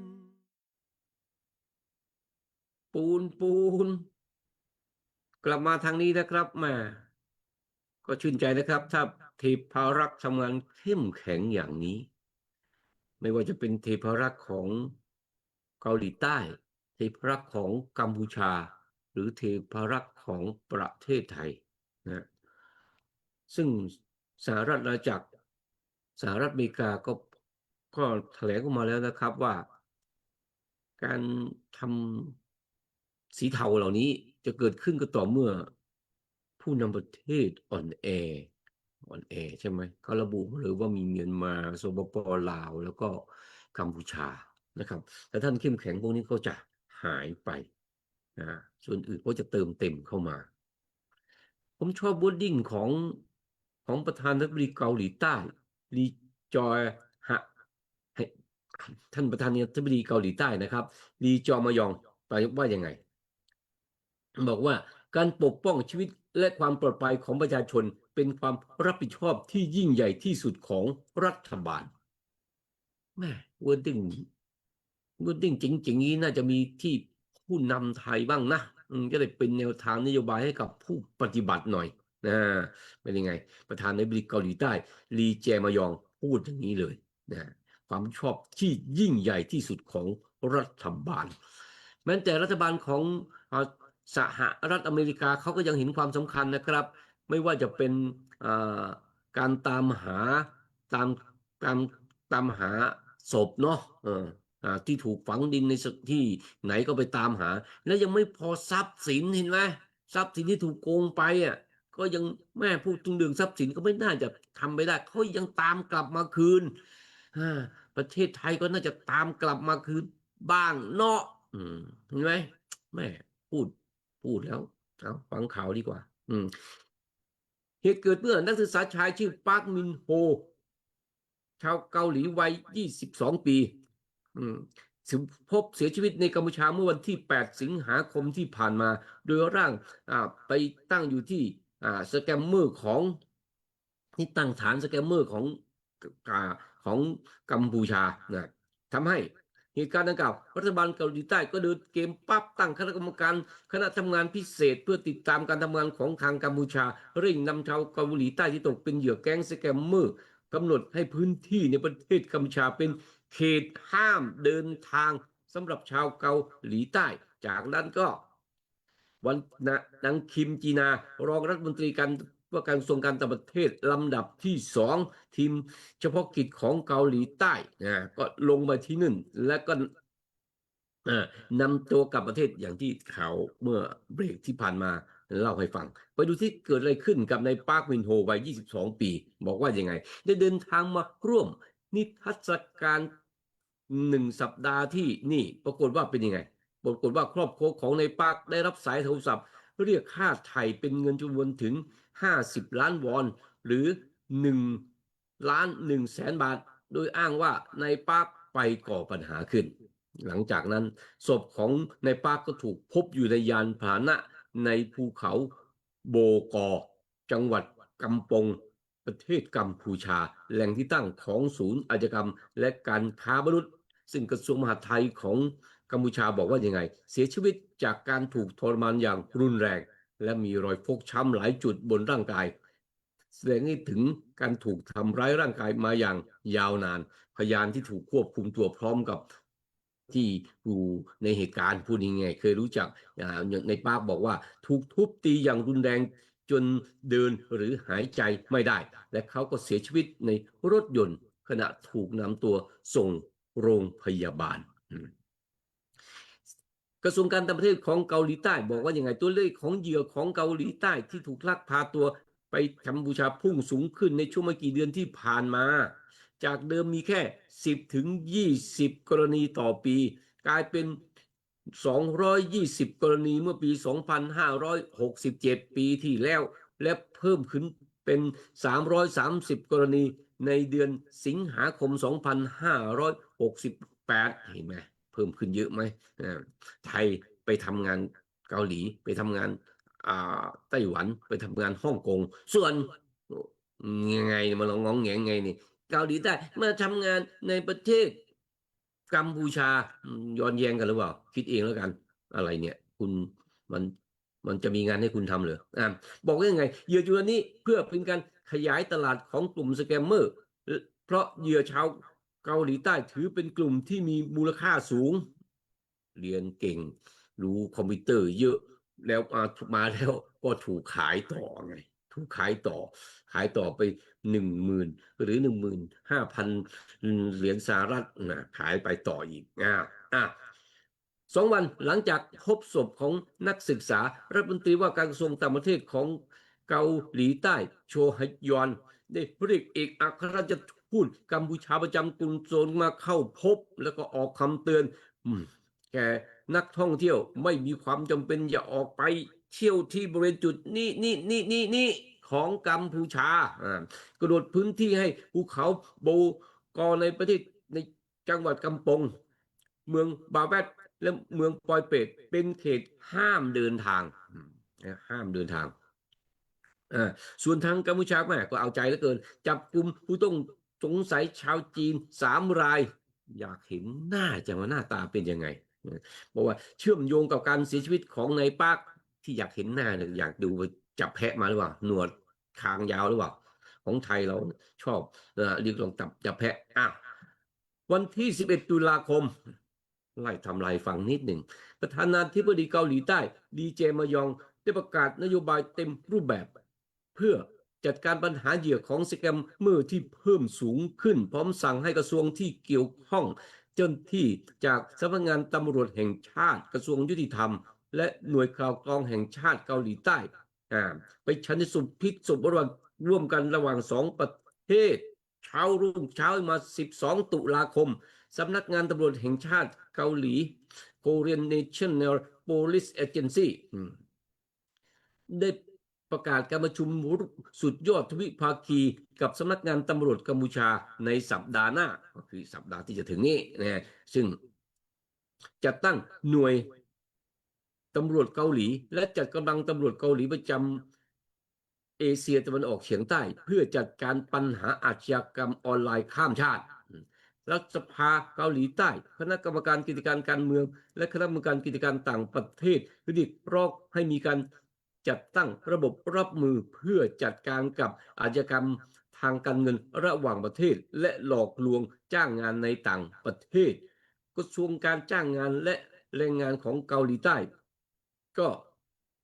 ปูนกลับมาทางนี้นะครับแม่ก็ชื่นใจนะครับ ถ้าเทพารักษ์ทำงานเข้มแข็งอย่างนี้ ไม่ว่าจะเป็นเทพารักษ์ของเกาหลีใต้ เทพารักษ์ของกัมพูชา หรือเทพารักษ์ของประเทศไทยนะซึ่งสหรัฐอาณาจักรสหรัฐอเมริกาก็แถลงออกมาแล้วนะครับว่า การทำสีเทาเหล่านี้จะเกิดขึ้นก็ต่อเมื่อผู้นำประเทศอ่อนแอใช่ไหมเขาระบุมาเลยว่ามีเมียนมาสปป.ลาวแล้วก็กัมพูชานะครับแต่ท่านเข้มแข็งพวกนี้ก็จะหายไปส่วนอื่นก็จะเติมเต็มเข้ามา ผมชอบวอร์ดิ้งของประธานาธิบดีเกาหลีใต้ลีจอยฮะให้ท่านประธานาธิบดีเกาหลีใต้นะครับลีจอมยองไปว่ายังไง บอกว่าการปกป้องชีวิตและความปลอดภัยของประชาชนเป็นความรับผิดชอบที่ยิ่งใหญ่ที่สุดของรัฐบาลแม่วอร์ดิ้งจริงๆนี้น่าจะมีที่ผู้นำไทยบ้างนะจะได้เป็นแนวทางนโยบายให้กับผู้ปฏิบัติหน่อยนะเป็นยังไงประธานาธิบดีเกาหลีใต้ลีแจมยองพูดอย่างนี้เลยนะความชอบที่ยิ่งใหญ่ที่สุดของรัฐบาลแม้แต่รัฐบาลของสหรัฐอเมริกาเขาก็ยังเห็นความสำคัญนะครับไม่ว่าจะเป็นการตามหาตามหาศพเนาะที่ถูกฝังดินในที่ไหนก็ไปตามหาแล้วยังไม่พอทรัพย์สินเห็นไหมทรัพย์สินที่ถูกโกงไปก็ยังแม่พูดถึงเรื่องทรัพย์สินก็ไม่น่าจะทำไปได้เขายังตามกลับมาคืน ประเทศไทยก็น่าจะตามกลับมาคืนบ้างเนาะเห็นไหมแม่พูดแล้วเอาฟังข่าวดีกว่าเหตุเกิดเมื่อนักศึกษาชายชื่อปาร์คมินโฮชาวเกาหลีวัย 22 ปีพบเสียชีวิตในกัมพูชาเมื่อวันที่ 8 สิงหาคมที่ผ่านมา โดยร่างไปตั้งอยู่ที่สแกมเมอร์ของที่ตั้งฐานสแกมเมอร์ของกัมพูชานะทำให้เหตุการณ์ดังกล่าวรัฐบาลเกาหลีใต้ก็เดินเกมปั๊บตั้งคณะกรรมการคณะทำงานพิเศษเพื่อติดตามการทำงานของทางกัมพูชาเร่งนำชาวเกาหลีใต้ที่ตกเป็นเหยื่อแก๊งสแกมเมอร์กำหนดให้พื้นที่ในประเทศกัมพูชาเป็นเขตห้ามเดินทางสำหรับชาวเกาหลีใต้ จากนั้นก็วันนางคิมจีนารองรัฐมนตรีว่าการกระทรวงการต่างประเทศลำดับที่ 2ทีมเฉพาะกิจของเกาหลีใต้ก็ลงมาที่นั่นและก็นำตัวกลับประเทศอย่างที่ข่าวเมื่อเบรกที่ผ่านมาเล่าให้ฟังไปดูที่เกิดอะไรขึ้นกับนายปาร์คมินโฮวัย 22 ปีบอกว่ายังไงได้เดินทางมาร่วมนิทรรศการ1 สัปดาห์ที่นี่ปรากฏว่าเป็นยังไงปรากฏว่าครอบครัวของนายปาร์คได้รับสายโทรศัพท์เรียกค่าไถ่เป็นเงินจำนวนถึง50 ล้านวอนหรือ1,100,000 บาทโดยอ้างว่านายปาร์คไปก่อปัญหาขึ้นหลังจากนั้นศพของนายปาร์คก็ถูกพบอยู่ในยานพาหนะในภูเขาโบกอจังหวัดกำปงประเทศกัมพูชาแหล่งที่ตั้งของศูนย์อาชญากรรมและการค้ามนุษย์ซึ่งกระทรวงมหาดไทยของกัมพูชาบอกว่ายังไงเสียชีวิตจากการถูกทรมานอย่างรุนแรงและมีรอยฟกช้ำหลายจุดบนร่างกายแสดงให้ถึงการถูกทำร้ายร่างกายมาอย่างยาวนานพยานที่ถูกควบคุมตัวพร้อมกับที่อยู่ในเหตุการณ์พูดยังไงเคยรู้จักในปาร์คบอกว่าถูกทุบตีอย่างรุนแรงจนเดินหรือหายใจไม่ได้และเขาก็เสียชีวิตในรถยนต์ขณะถูกนำตัวส่งโรงพยาบาลกระทรวงการต่างประเทศของเกาหลีใต้บอกว่าอย่างไรตัวเลขของเหยื่อของเกาหลีใต้ที่ถูกลักพาตัวไปกัมพูชาพุ่งสูงขึ้นในช่วงไม่กี่เดือนที่ผ่านมาจากเดิมมีแค่10 ถึง 20 กรณีต่อปีกลายเป็น220 กรณีเมื่อปี 2567 ปีที่แล้วและเพิ่มขึ้นเป็น330 กรณีในเดือนสิงหาคม 2568 เห็นไหมเพิ่มขึ้นเยอะไหมไทยไปทำงานเกาหลีไปทำงานไต้หวันไปทำงานฮ่องกงส่วนยังไงมาลองงองแงงไงนี่เกาหลีใต้มาทำงานในประเทศกัมพูชาย้อนแย้งกันหรือเปล่าคิดเองแล้วกันอะไรเนี่ยคุณมันจะมีงานให้คุณทำเหรอบอกว่ายังไงเหยื่อจำนวนนี้เพื่อเป็นการขยายตลาดของกลุ่มสแกมเมอร์เพราะเหยื่อชาวเกาหลีใต้ถือเป็นกลุ่มที่มีมูลค่าสูงเรียนเก่งรู้คอมพิวเตอร์เยอะแล้วมาแล้วก็ถูกขายต่อไงถูกขายต่อไป10,000หรือ15,000 เหรียญสหรัฐนะขายไปต่ออีก2 วันหลังจากพบศพของนักศึกษารัฐมนตรีว่าการกระทรวงต่างประเทศของเกาหลีใต้โชฮยอนได้เรียกเอกอัครราชทูตกัมพูชาประจำกรุงโซลมาเข้าพบแล้วก็ออกคำเตือนแก่นักท่องเที่ยวไม่มีความจำเป็นอย่าออกไปเที่ยวที่บริเวณจุดนี้ของกัมพูชากระโดดพื้นที่ให้ภูเขาโบกอในประเทศในจังหวัดกำปงเมืองบาแวดและเมืองปอยเปตเป็นเขตห้ามเดินทางส่วนทางกัมพูชาแม่ก็เอาใจเหลือเกินจับกลุ่มผู้ต้องสงสัยชาวจีน3 รายอยากเห็นหน้าจังว่าหน้าตาเป็นยังไงบอกว่าเชื่อมโยงกับการเสียชีวิตของนายปาร์คที่อยากเห็นหน้าเนี่ยอยากดูว่าจับแพะมาหรือเปล่าหนวดคางยาวหรือเปล่าของไทยเราชอบเรียกลองจับแพะวันที่11 ตุลาคมไล่ทำลายฟังนิดหนึ่งประธานาธิบดีเกาหลีใต้ดีเจมายองได้ประกาศนโยบายเต็มรูปแบบเพื่อจัดการปัญหาเหยื่อของสแกมเมอร์ที่เพิ่มสูงขึ้นพร้อมสั่งให้กระทรวงที่เกี่ยวข้องเจ้าหน้าที่จากสำนักงานตำรวจแห่งชาติกระทรวงยุติธรรมและหน่วยข่าวกรองแห่งชาติเกาหลีใต้ไปชันสูตรพลิกศพร่วมกันระหว่าง2 ประเทศ รุ่งเช้ามา12ตุลาคมสำนักงานตำรวจแห่งชาติเกาหลี Korean National Police Agency ได้ประกาศการประชุมสุดยอดทวิภาคีกับสำนักงานตำรวจกัมพูชาในสัปดาห์หน้าก็คือสัปดาห์ที่จะถึงนี้นะซึ่งจะตั้งหน่วยตำรวจเกาหลีและจัดกำลังตำรวจเกาหลีประจำเอเชียตะวันออกเฉียงใต้เพื่อจัดการปัญหาอาชญากรรมออนไลน์ข้ามชาติรัฐสภาเกาหลีใต้คณะกรรมการกิจการการเมืองและคณะกรรมการกิจการต่างประเทศเรียกร้องให้มีการจัดตั้งระบบรับมือเพื่อจัดการกับอาชญากรรมทางการเงินระหว่างประเทศและหลอกลวงจ้างงานในต่างประเทศกระทรวงการจ้างงานและแรงงานของเกาหลีใต้ก็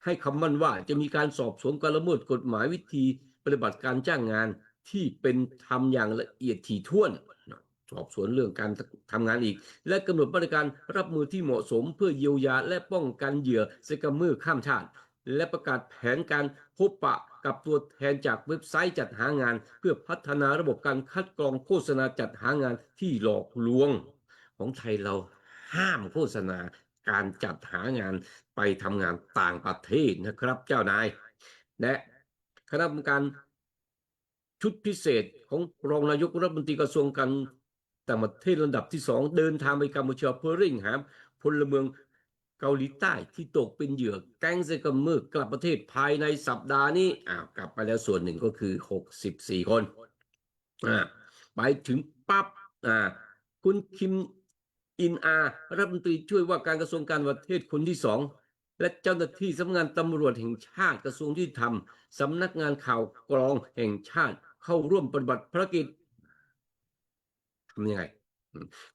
ให้คำมั่นว่าจะมีการสอบสวนการละเมิดกฎหมายวิธีปฏิบัติการจ้างงานที่เป็นธรรมอย่างละเอียดถี่ถ้วนสอบสวนเรื่องการทำงานอีกและกำหนดมาตรการรับมือที่เหมาะสมเพื่อเยียวยาและป้องกันเหยื่อสแกมเมอร์ข้ามชาติและประกาศแผนการพบปะกับตัวแทนจากเว็บไซต์จัดหางานเพื่อพัฒนาระบบการคัดกรองโฆษณาจัดหางานที่หลอกลวงของไทยเราห้ามโฆษณาการจัดหางานไปทำงานต่างประเทศนะครับเจ้านายและคณะกรรมการชุดพิเศษของรองนายกรัฐมนตรีกระทรวงการต่างประเทศลำดับที่2เดินทางไปกัมพูชาเพื่อเร่งหาพลเมืองเกาหลีใต้ที่ตกเป็นเหยื่อแก๊งสแกมเมอร์กลับประเทศภายในสัปดาห์นี้กลับไปแล้วส่วนหนึ่งก็คือ64คนไปถึงปั๊บคุณคิมอินอารัฐมนตรีช่วยว่าการกระทรวงการต่างประเทศคนที่2และเจ้าหน้าที่สำนักงานตำรวจแห่งชาติกระทรวงยุติธรรมสำนักงานข่าวกรองแห่งชาติเข้าร่วมปฏิบัติภารกิจทำยังไง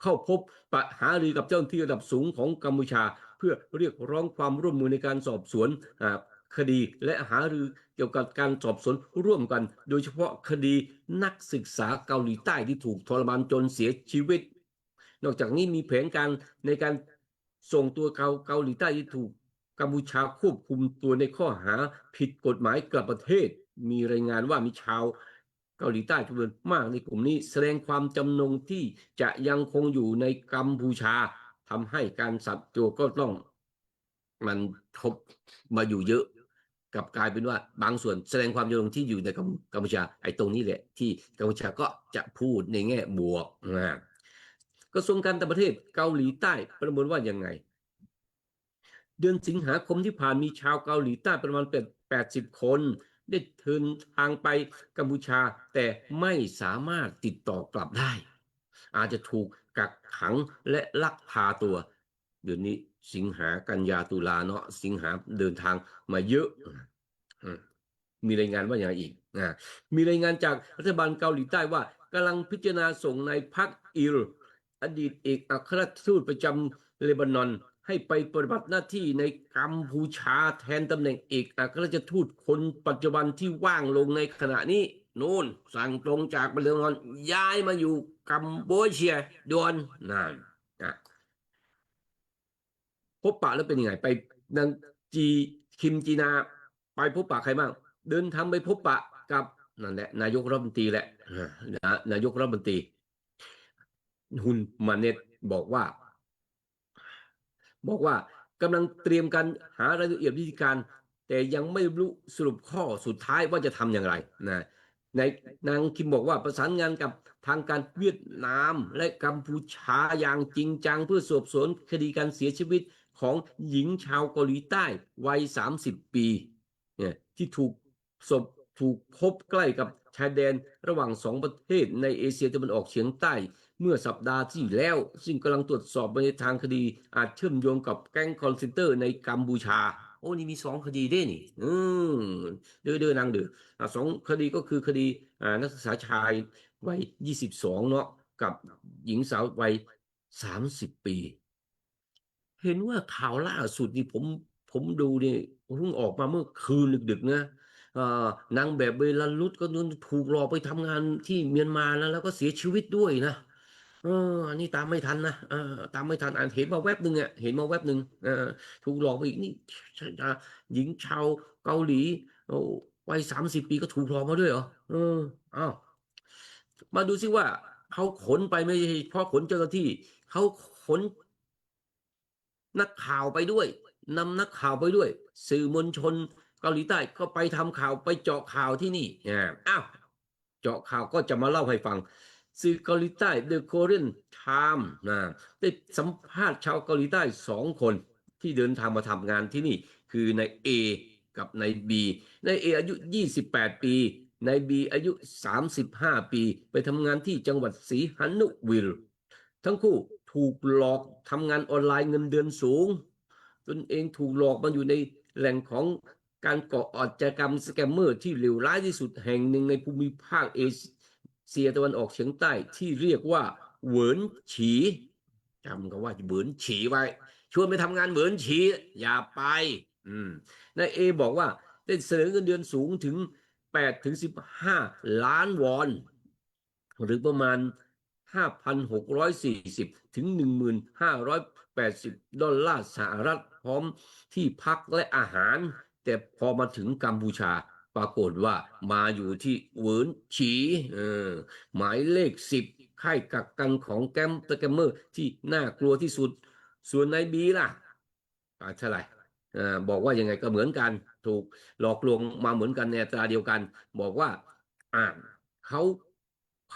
เข้าพบปะหารือกับเจ้าหน้าที่ระดับสูงของกัมพูชาเพื่อเรียกร้องความร่วมมือในการสอบสวนคดีและหารือเกี่ยวกับการสอบสวนร่วมกันโดยเฉพาะคดีนักศึกษาเกาหลีใต้ที่ถูกทรมานจนเสียชีวิตนอกจากนี้มีแผนการในการส่งตัวเกาหลีใต้ที่ถูกกัมพูชาควบคุมตัวในข้อหาผิดกฎหมายกลับประเทศมีรายงานว่ามีชาวเกาหลีใต้จำนวนมากในกลุ่มนี้แสดงความจำนงที่จะยังคงอยู่ในกัมพูชาทำให้การสับตัวก็ต้องมันทบมาอยู่เยอะกับกลายเป็นว่าบางส่วนแสดงความจำนงที่อยู่ในกัมพูชาไอ้ตรงนี้แหละที่กัมพูชาก็จะพูดในแง่บวกกระทรวงการต่างประเทศเกาหลีใต้ประเมินว่ายังไงเดือนสิงหาคมที่ผ่านมีชาวเกาหลีใต้ประมาณ80 คนได้เดินทางไปกัมพูชาแต่ไม่สามารถติดต่อกลับได้อาจจะถูกกักขังและลักพาตัวเดือนนี้สิงหากันยาตุลาเนาะสิงหาเดินทางมาเยอะมีรายงานว่าอย่างไรอีกมีรายงานจากรัฐบาลเกาหลีใต้ว่ากำลังพิจารณาส่งนายพักอิลอดีตเอกอัครราชทูตประจำเลบานอนให้ไปปฏิบัติหน้าที่ในกัมพูชาแทนตำแหน่งเอกอัครราชทูตคนปัจจุบันที่ว่างลงในขณะนี้นู่นสั่งตรงจากเลบานอนย้ายมาอยู่กัมพูชาด่วนนั่นพบปะแล้วเป็นยังไงไปนางคิมจีนาไปพบปะใครบ้างเดินทางไปพบปะกับนั่นแหละนายกรัฐมนตรีแหละนายกรัฐมนตรีฮุนมาเน็ตบอกว่ากำลังเตรียมการหารายละเอียดวิธีการแต่ยังไม่รู้สรุปข้อสุดท้ายว่าจะทำอย่างไรในนางคิมบอกว่าประสานงานกับทางการเวียดนามและกัมพูชาอย่างจริงจังเพื่อสอบสวนคดีการเสียชีวิตของหญิงชาวเกาหลีใต้วัย30 ปีที่ถูกพบใกล้กับชายแดนระหว่าง2 ประเทศในเอเชียตะวันออกเฉียงใต้เมื่อสัปดาห์ที่แล้วซึ่งกำลังตรวจสอบในทางคดีอาจเชื่อมโยงกับแก๊งคอลเซ็นเตอร์ในกัมพูชาโอ้นี่มี2 คดีด้วยนี่เดือนางเดือ2 คดีก็คือคดีนักศึกษาชายวัย22เนาะกับหญิงสาววัย30 ปีเห็นว่าข่าวล่าสุดนี่ผมดูนี่เพิ่งออกมาเมื่อคืนดึกๆนะนางแบบเบลารุสก็ถูกหลอกไปทำงานที่เมียนมาแล้วก็เสียชีวิตด้วยนะอันนี้ตามไม่ทันนะตามไม่ทันเห็นมาแวบหนึ่งถูกหลอกไปอีกนี่หญิงชาวเกาหลีวัย30 ปีก็ถูกหลอกมาด้วยเหรออ้าว มาดูซิว่าเขาขนไปไม่ใช่เพราะขนเจ้าหน้าที่เขาขนนักข่าวไปด้วยนำนักข่าวไปด้วย สื่อมวลชนเกาหลีใต้ก็ไปทำข่าวไปเจาะข่าวที่นี่อ้าวเจาะข่าวก็จะมาเล่าให้ฟังสื่อเกาหลีใต้ The Korean Times ได้สัมภาษณ์ชาวเกาหลีใต้2 คนที่เดินทางมาทำงานที่นี่คือนายเอกับนายบีนายเออายุ28 ปีนายบีอายุ35 ปีไปทำงานที่จังหวัดศรีหนุวิลทั้งคู่ถูกหลอกทำงานออนไลน์เงินเดือนสูงตนเองถูกหลอกมาอยู่ในแหล่งของการก่ออาชญากรรมสแกมเมอร์ที่เลวร้ายที่สุดแห่งหนึ่งในภูมิภาคเอเชียตะวันออกเฉียงใต้ที่เรียกว่าเหวินฉีจำกันว่าเหวินฉีไว้ชวนไปทำงานเหวินฉีอย่าไปนายเอบอกว่าได้เสนอเงินเดือนสูงถึง8 ถึง 15 ล้านวอนหรือประมาณ5,640 ถึง 1,580 ดอลลาร์สหรัฐพร้อมที่พักและอาหารแต่พอมาถึงกัมพูชาปรากฏว่ามาอยู่ที่เหวินฉีหมายเลข10ค่ายกักกันของแกมเมอร์ที่น่ากลัวที่สุดส่วนนายบีล่ะเท่าไหร่บอกว่ายังไงก็เหมือนกันถูกหลอกลวงมาเหมือนกันในอัตราเดียวกันบอกว่าเ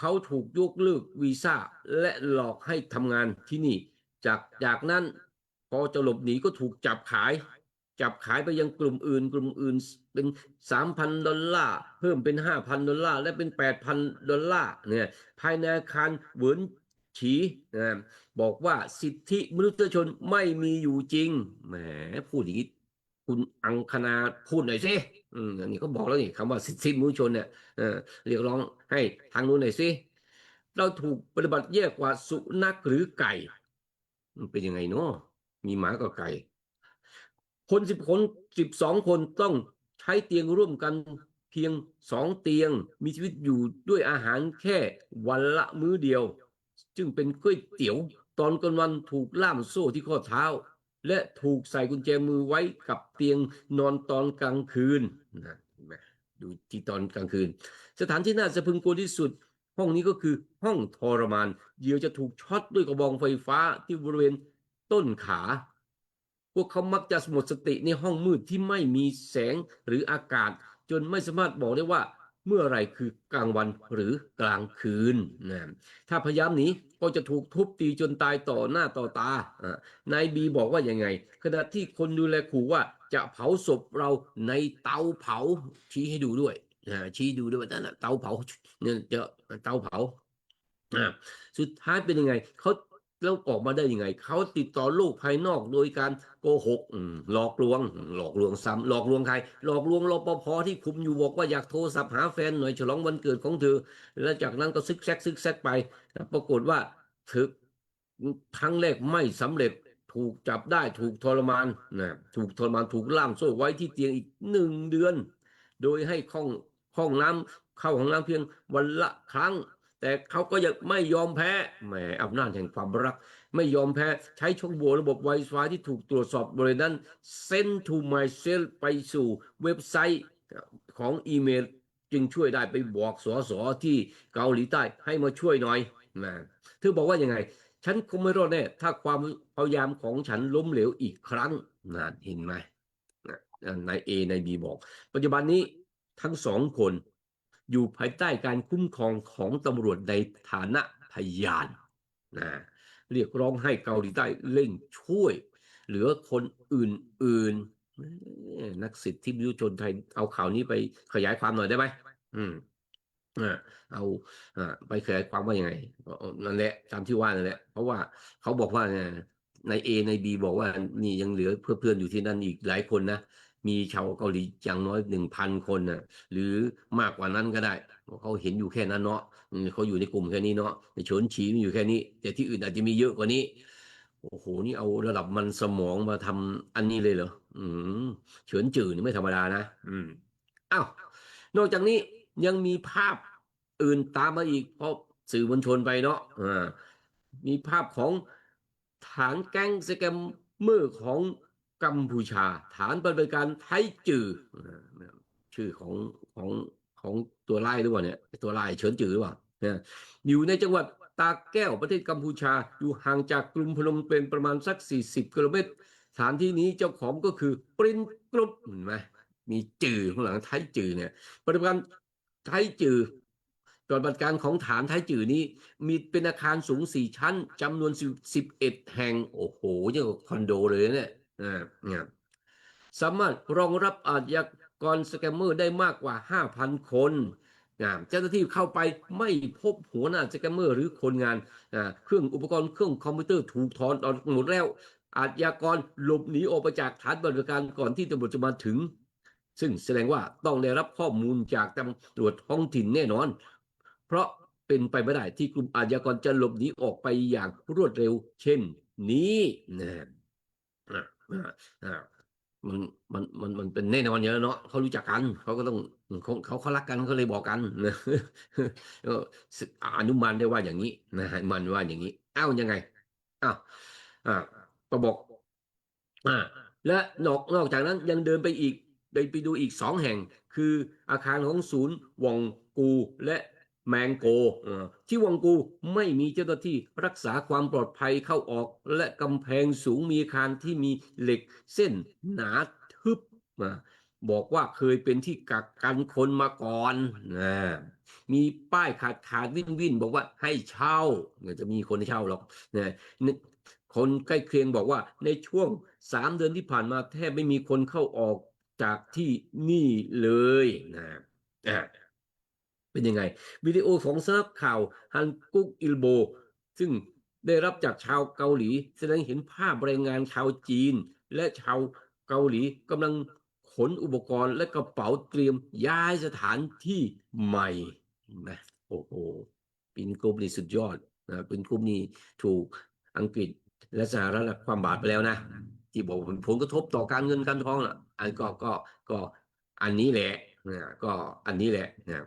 ขาถูกยกเลิกวีซ่าและหลอกให้ทำงานที่นี่จากนั้นพอจะหลบหนีก็ถูกจับขายไปยังกลุ่มอื่นเป็น 3,000 ดอลลาร์เพิ่มเป็น 5,000 ดอลลาร์และเป็น 8,000 ดอลลาร์เนี่ยภายในอาคารเหวินฉีบอกว่าสิทธิมนุษยชนไม่มีอยู่จริงแหมพูดอย่างนี้คุณอังคณาพูดหน่อยสิอันนี้ก็บอกแล้วนี่คำว่าสิทธิมนุษยชนเนี่ยเรียกร้องให้ทางนู้นหน่อยสิเราถูกปฏิบัติแย่กว่าสุนัขหรือไก่มันเป็นยังไงเนาะมีหมากับไก่คน12 คนต้องใช้เตียงร่วมกันเพียง2 เตียงมีชีวิตอยู่ด้วยอาหารแค่วันละมื้อเดียวจึงเป็นก๋วยเตี๋ยวตอนกลางวันถูกล่ามโซ่ที่ข้อเท้าและถูกใส่กุญแจมือไว้กับเตียงนอนตอนกลางคืนนะดูที่ตอนกลางคืนสถานที่น่าสะพรึงกลัวที่สุดห้องนี้ก็คือห้องทรมานเหยื่อจะถูกช็อตด้วยกระบองไฟฟ้าที่บริเวณต้นขาพวกเขามักจะหมดสติในห้องมืดที่ไม่มีแสงหรืออากาศจนไม่สามารถบอกได้ว่าเมื่อไรคือกลางวันหรือกลางคืนนะถ้าพยายามหนีก็จะถูกทุบตีจนตายต่อหน้าต่อตานายบีบอกว่ายังไงขณะที่คนดูแลขู่ว่าจะเผาศพเราในเตาเผาชี้ให้ดูด้วยชี้ดูด้วยนั่นแหละเตาเผาเนี่ยเจอเตาเผาสุดท้ายเป็นยังไงเขาแล้วออกมาได้ยังไงเขาติดต่อโลกภายนอกโดยการโกหกหลอกลวงซ้ำหลอกลวงใครหลอกลวงรปภที่คุมอยู่บอกว่าอยากโทรศัพท์หาแฟนหน่อยฉลองวันเกิดของเธอแล้วจากนั้นก็ซึกแซกไปปรากฏว่าถึกครั้งแรกไม่สำเร็จถูกจับได้ถูกทรมานถูกล่ามโซ่ไว้ที่เตียงอีก1 เดือนโดยให้เข้าห้องน้ำเพียงวันละครั้งแต่เขาก็ยังไม่ยอมแพ้แหมอำนาจแห่งความรักไม่ยอมแพ้ใช้ช่องโหว่ระบบ Wi-Fi ที่ถูกตรวจสอบบริเวณนั้น Send to myself ไปสู่เว็บไซต์ของอีเมลจึงช่วยได้ไปบอกสสที่เกาหลีใต้ให้มาช่วยหน่อยนะเธอบอกว่ายังไงฉันคงไม่รอดแน่ถ้าความพยายามของฉันล้มเหลวอีกครั้งนะเห็นไหมนายเอนายบีบอกปัจจุบันนี้ทั้ง2 คนอยู่ภายใต้การคุ้มครองของตำรวจในฐานะพยานเรียกร้องให้เกาหลีใต้เร่งช่วยเหลือคนอื่นๆนักสิทธิมนุษยชนไทยเอาข่าวนี้ไปขยายความหน่อยได้ไหมเอาไปขยายความว่ายังไงนั่นแหละตามที่ว่านั่นแหละเพราะว่าเขาบอกว่าในเอในบีบอกว่านี่ยังเหลือเพื่อนอยู่ที่นั่นอีกหลายคนนะมีชาวเกาหลีอย่างน้อย 1,000 คนนะหรือมากกว่านั้นก็ได้เขาเห็นอยู่แค่นั้นเนาะเขาอยู่ในกลุ่มแค่นี้เนาะในเฉินฉีมีอยู่แค่นี้แต่ที่อื่นอาจจะมีเยอะกว่านี้โอ้โหนี่เอาระดับมันสมองมาทำอันนี้เลยเหรอเฉินจื่อนี่ไม่ธรรมดานะอ้าวนอกจากนี้ยังมีภาพอื่นตามมาอีกเพราะสื่อมวลชนไปเนาะมีภาพของฐานแก๊งสแกมเมอร์ของกัมพูชาฐานปฏิบัติการไทจือชื่อของตัวไล่หรือเปล่าเนี่ยตัวไล่เฉินจือหรือเปล่า นะอยู่ในจังหวัดตาแก้วประเทศกัมพูชาอยู่ห่างจากกรุงพนมเปญประมาณสัก40กิโลเมตรสถานที่นี้เจ้าของก็คือปรินกรุ๊ปเห็นไหมมีจือข้างหลังไทยจือเนี่ยปฏิบัติการไทยจือปฏิบัติการของฐานไทยจือนี้มีเป็นอาคารสูง4ชั้นจำนวน11แห่งโอ้โหยังกับคอนโดเลยเนี่ยเนี่ยสามารถรองรับอาชญากรสแกมเมอร์ได้มากกว่า 5,000 คนเจ้าหน้าที่เข้าไปไม่พบหัวหน้าสแกมเมอร์หรือคนงานเครื่องอุปกรณ์เครื่องคอมพิวเตอร์ถูกถอนออกหมดแล้วอาชญากรหลบหนีออกไปจากฐานปฏิบัติการก่อนที่ตำรวจจะมาถึงซึ่งแสดงว่าต้องได้รับข้อมูลจากตำรวจท้องถิ่นแน่นอนเพราะเป็นไปไม่ได้ที่กลุ่มอาชญากรจะหลบหนีออกไปอย่างรวดเร็วเช่นนี้มันเป็นแน่นอนเยอะเนาะเขารู้จักกันเขาก็ต้องเขารักกันเขาเลยบอกกันนะอนุมานได้ว่าอย่างนี้นะฮะมันว่าอย่างนี้อ้าวยังไงอ้าวก็บอกและนอกจากนั้นยังเดินไปอีกไปดูอีก2 แห่งคืออาคารของศูนย์วังกูและแมงโกที่วังกูไม่มีเจ้าหน้าที่รักษาความปลอดภัยเข้าออกและกำแพงสูงมีอาคารที่มีเหล็กเส้นหนาทึบบอกว่าเคยเป็นที่กักกันคนมาก่อนมีป้ายขาดวิ่นบอกว่าให้เช่าจะมีคนเช่าหรอกคนใกล้เคียงบอกว่าในช่วง3 เดือนที่ผ่านมาแทบไม่มีคนเข้าออกจากที่นี่เลยเป็นยังไงวิดีโอของสำนักข่าวฮันกุกอิลโบซึ่งได้รับจากชาวเกาหลีแสดงเห็นภาพแรงงานชาวจีนและชาวเกาหลีกำลังขนอุปกรณ์และกระเป๋าเตรียมย้ายสถานที่ใหม่นะโอ้โหเป็นกลุ่มนี้สุดยอดนะเป็นกลุ่มนี้ถูกอังกฤษและสหรัฐความบาดไปแล้วนะที่บอกผลกระทบต่อการเงินการทองอันก็อันนี้แหละนะก็อันนี้แหละนะ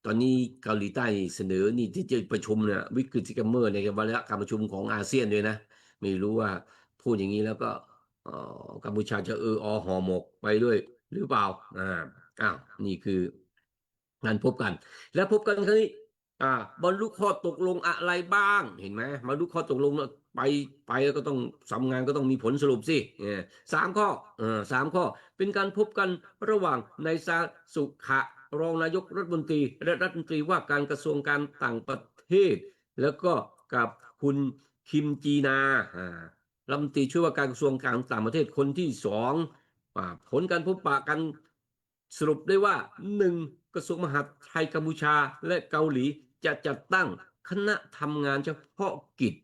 ตอนนี้เกาหลีใต้เสนอนี่ที่จะประชุมเนี่ยวิกฤตสแกมเมอร์ในวาระการประชุมของอาเซียนด้วยนะไม่รู้ว่าพูดอย่างนี้แล้วก็กัมพูชาจะห่อหมกไปด้วยหรือเปล่านี่คืองานพบกันและพบกันครั้งนี้บรรลุข้อตกลงอะไรบ้างเห็นไหมบรรลุข้อตกลงไปแล้วก็ต้องทำงานก็ต้องมีผลสรุปสิ3 ข้อ3 ข้อเป็นการพบกันระหว่างนายซาสุขะรองนายกรัฐมนตรีและรัฐมนตรีว่าการกระทรวงการต่างประเทศแล้วก็กับคุณคิมจีนารัฐมนตรีช่วยว่าการกระทรวงการต่างประเทศคนที่2ผลการพบปะกันสรุปได้ว่า1กระทรวงมหาดไทยกัมพูชาและเกาหลีจะจัดตั้งคณะทำงานเฉพาะกิจ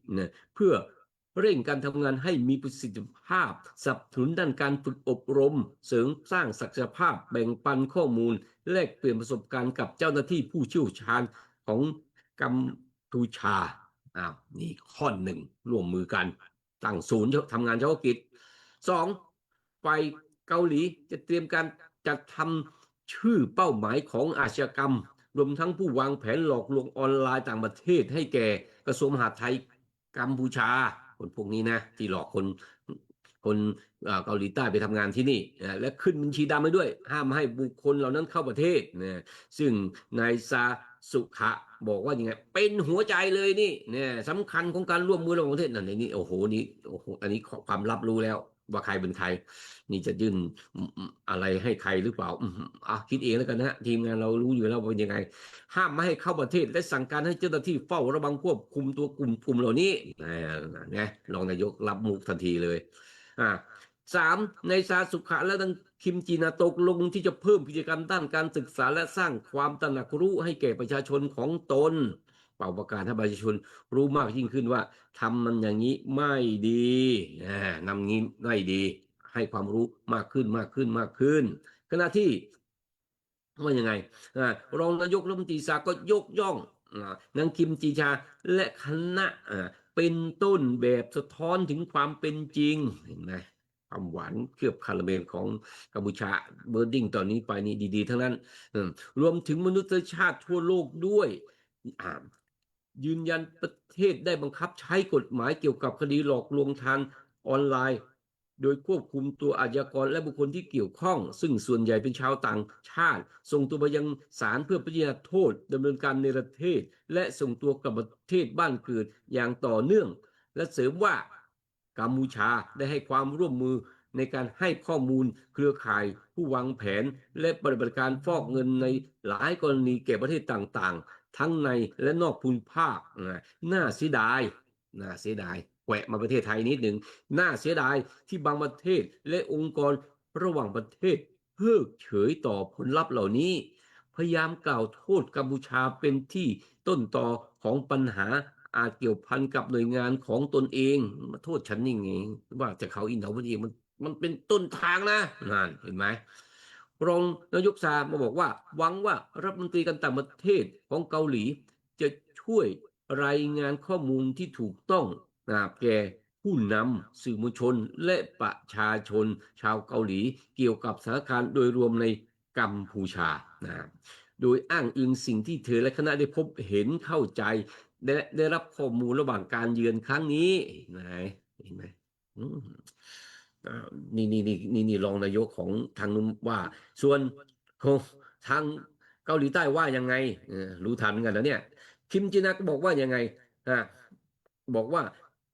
เพื่อเร่งการทำงานให้มีประสิทธิภาพสนับสนุนด้านการฝึกอบรมเสริมสร้างศักยภาพแบ่งปันข้อมูลแลกเปลี่ยนประสบการณ์กับเจ้าหน้าที่ผู้เชี่ยวชาญของกัมพูชานี่ข้อ1ร่วมมือกันตั้งศูนย์ทำงานเฉพาะกิจ2ฝ่ายเกาหลีจะเตรียมการจัดทำชื่อเป้าหมายของอาชญากรรมรวมทั้งผู้วางแผนหลอกลวงออนไลน์ต่างประเทศให้แก่กระทรวงมหาดไทยกัมพูชาคนพวกนี้นะที่หลอกคนเกาหลีใต้ไปทำงานที่นี่และขึ้นบัญชีดำไปด้วยห้ามให้บุคคลเหล่านั้นเข้าประเทศซึ่งนายซาสุขะบอกว่ายังไงเป็นหัวใจเลยนี่สำคัญของการร่วมมือระหว่างประเทศนั่นนี่โอ้โหอันนี้ความลับรู้แล้วว่าใครเป็นใครนี่จะยื่นอะไรให้ใครหรือเปล่าคิดเองแล้วกันนะทีมงานเรารู้อยู่แล้วว่าเป็นยังไงห้ามไม่ให้เข้าประเทศและสั่งการให้เจ้าหน้าที่เฝ้าระวังควบคุมตัวกลุ่มเหล่านี้นะรองนายกรับมุกทันทีเลย3ในซาสุขะและดังคิมจีนาตกลงที่จะเพิ่มกิจกรรมด้านการศึกษาและสร้างความตระหนักรู้ให้แก่ประชาชนของตนเป่าประกาศให้ประชาชนรู้มากยิ่งขึ้นว่าทำมันอย่างนี้ไม่ดีนำงี้ไม่ดีให้ความรู้มากขึ้นขณะที่ว่ายังไงรองนายกรัฐมนตรีซาก็ยกย่องนางคิมจีชาและคณะเป็นต้นแบบสะท้อนถึงความเป็นจริงเห็นไหมความหวานเคลือบคาราเมลของกัมพูชาเบอร์ดิ้งตอนนี้ไปนี่ดีๆทั้งนั้นรวมถึงมนุษยชาติทั่วโลกด้วยยืนยันประเทศได้บังคับใช้กฎหมายเกี่ยวกับคดีหลอกลวงทางออนไลน์ โดยควบคุมตัวอาชญากรและบุคคลที่เกี่ยวข้อง ซึ่งส่วนใหญ่เป็นชาวต่างชาติ ส่งตัวไปยังศาลเพื่อพิจารณาโทษดำเนินการในประเทศ และส่งตัวกลับประเทศบ้านเกิดอย่างต่อเนื่อง และเสริมว่ากัมพูชาได้ให้ความร่วมมือในการให้ข้อมูลเครือข่ายผู้วางแผนและปฏิบัติการฟอกเงินในหลายกรณีแก่ประเทศต่างๆทั้งในและนอกภูมิภาคน่าเสียดายแหวะมาประเทศไทยนิดหนึ่งน่าเสียดายที่บางประเทศและองค์กรระหว่างประเทศเพิกเฉยต่อผลลัพธ์เหล่านี้พยายามกล่าวโทษกัมพูชาเป็นที่ต้นตอของปัญหาอาจเกี่ยวพันกับหน่วยงานของตนเองมาโทษฉันนี่ไงว่าจะเขาอินเทอร์เองมันเป็นต้นทางนะนั่นเห็นไหมรองนายกซามาบอกว่าหวังว่ารัฐมนตรีการต่างประเทศของเกาหลีจะช่วยรายงานข้อมูลที่ถูกต้องแก่ผู้นำสื่อมวลชนและประชาชนชาวเกาหลีเกี่ยวกับสถานการณ์โดยรวมในกัมพูชาโดยอ้างอิงสิ่งที่เธอและคณะได้พบเห็นเข้าใจได้รับข้อมูลระหว่างการเยือนครั้งนี้เห็นไหมนี่รองนายกของทางนู้นว่าส่วนทางเกาหลีใต้ว่ายังไงรู้ทันกันนะเนี่ยคิมจินะก็บอกว่ายังไงบอกว่า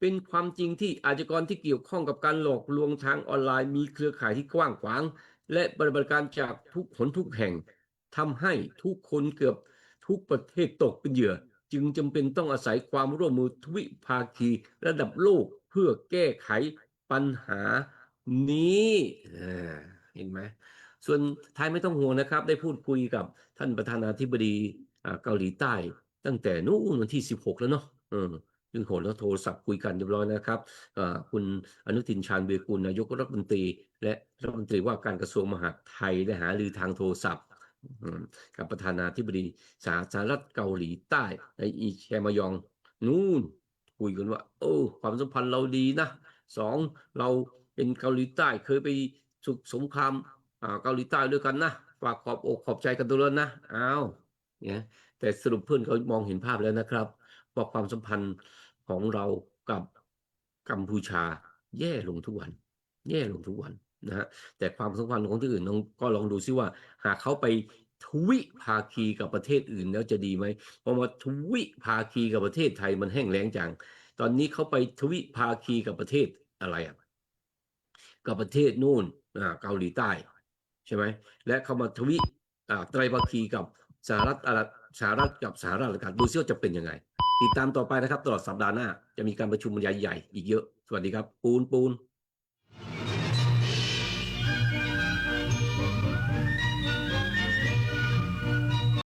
เป็นความจริงที่อาชญากรที่เกี่ยวข้องกับการหลอกลวงทางออนไลน์มีเครือข่ายที่กว้างขวางและปฏิบัติการจากทุกหนทุกแห่งทำให้ทุกคนเกือบทุกประเทศตกเป็นเหยื่อจึงจำเป็นต้องอาศัยความร่วมมือทวิภาคีระดับโลกเพื่อแก้ไขปัญหานี้เห็นไหมส่วนไทยไม่ต้องห่วงนะครับได้พูดคุยกับท่านประธานาธิบดีเกาหลีใต้ตั้งแต่นู้นวันที่16แล้วเนาะซึ่งโหแล้วโทรศัพท์คุยกันเรียบร้อยนะครับคุณอนุทินชาญวีรกูลนายกรัฐมนตรีและรัฐมนตรีว่าการกระทรวงมหาดไทยได้หารือทางโทรศัพท์กับประธานาธิบดีสหรัฐเกาหลีใต้ในอีแชมยองนู่นคุยกันว่าความสัมพันธ์เราดีนะ2เราเป็นเกาหลีใต้เคยไปสุขสงครามเกาหลีใต้ด้วยกันนะฝากขอบอกขอบใจกันตัวแล้วนะเนี่ยแต่สรุปเพื่อนเขามองเห็นภาพแล้วนะครับว่าความสัมพันธ์ของเรากับกัมพูชาแย่ลงทุกวันนะฮะแต่ความสัมพันธ์ของที่อื่นก็ลองดูซิว่าหากเขาไปทวิภาคีกับประเทศอื่นแล้วจะดีไหมเพราะว่าทวิภาคีกับประเทศไทยมันแห้งแล้งจังตอนนี้เขาไปทวิภาคีกับประเทศอะไรกับประเทศนู่นเกาหลีใต้ใช่ไหมและเขามาทวิไตรภาคีกับสหรัฐกับสหรัฐอเมริกาดูซิว่าจะเป็นยังไงติดตามต่อไปนะครับตลอดสัปดาห์หน้าจะมีการประชุมใหญ่ๆอีกเยอะสวัสดีครับปูน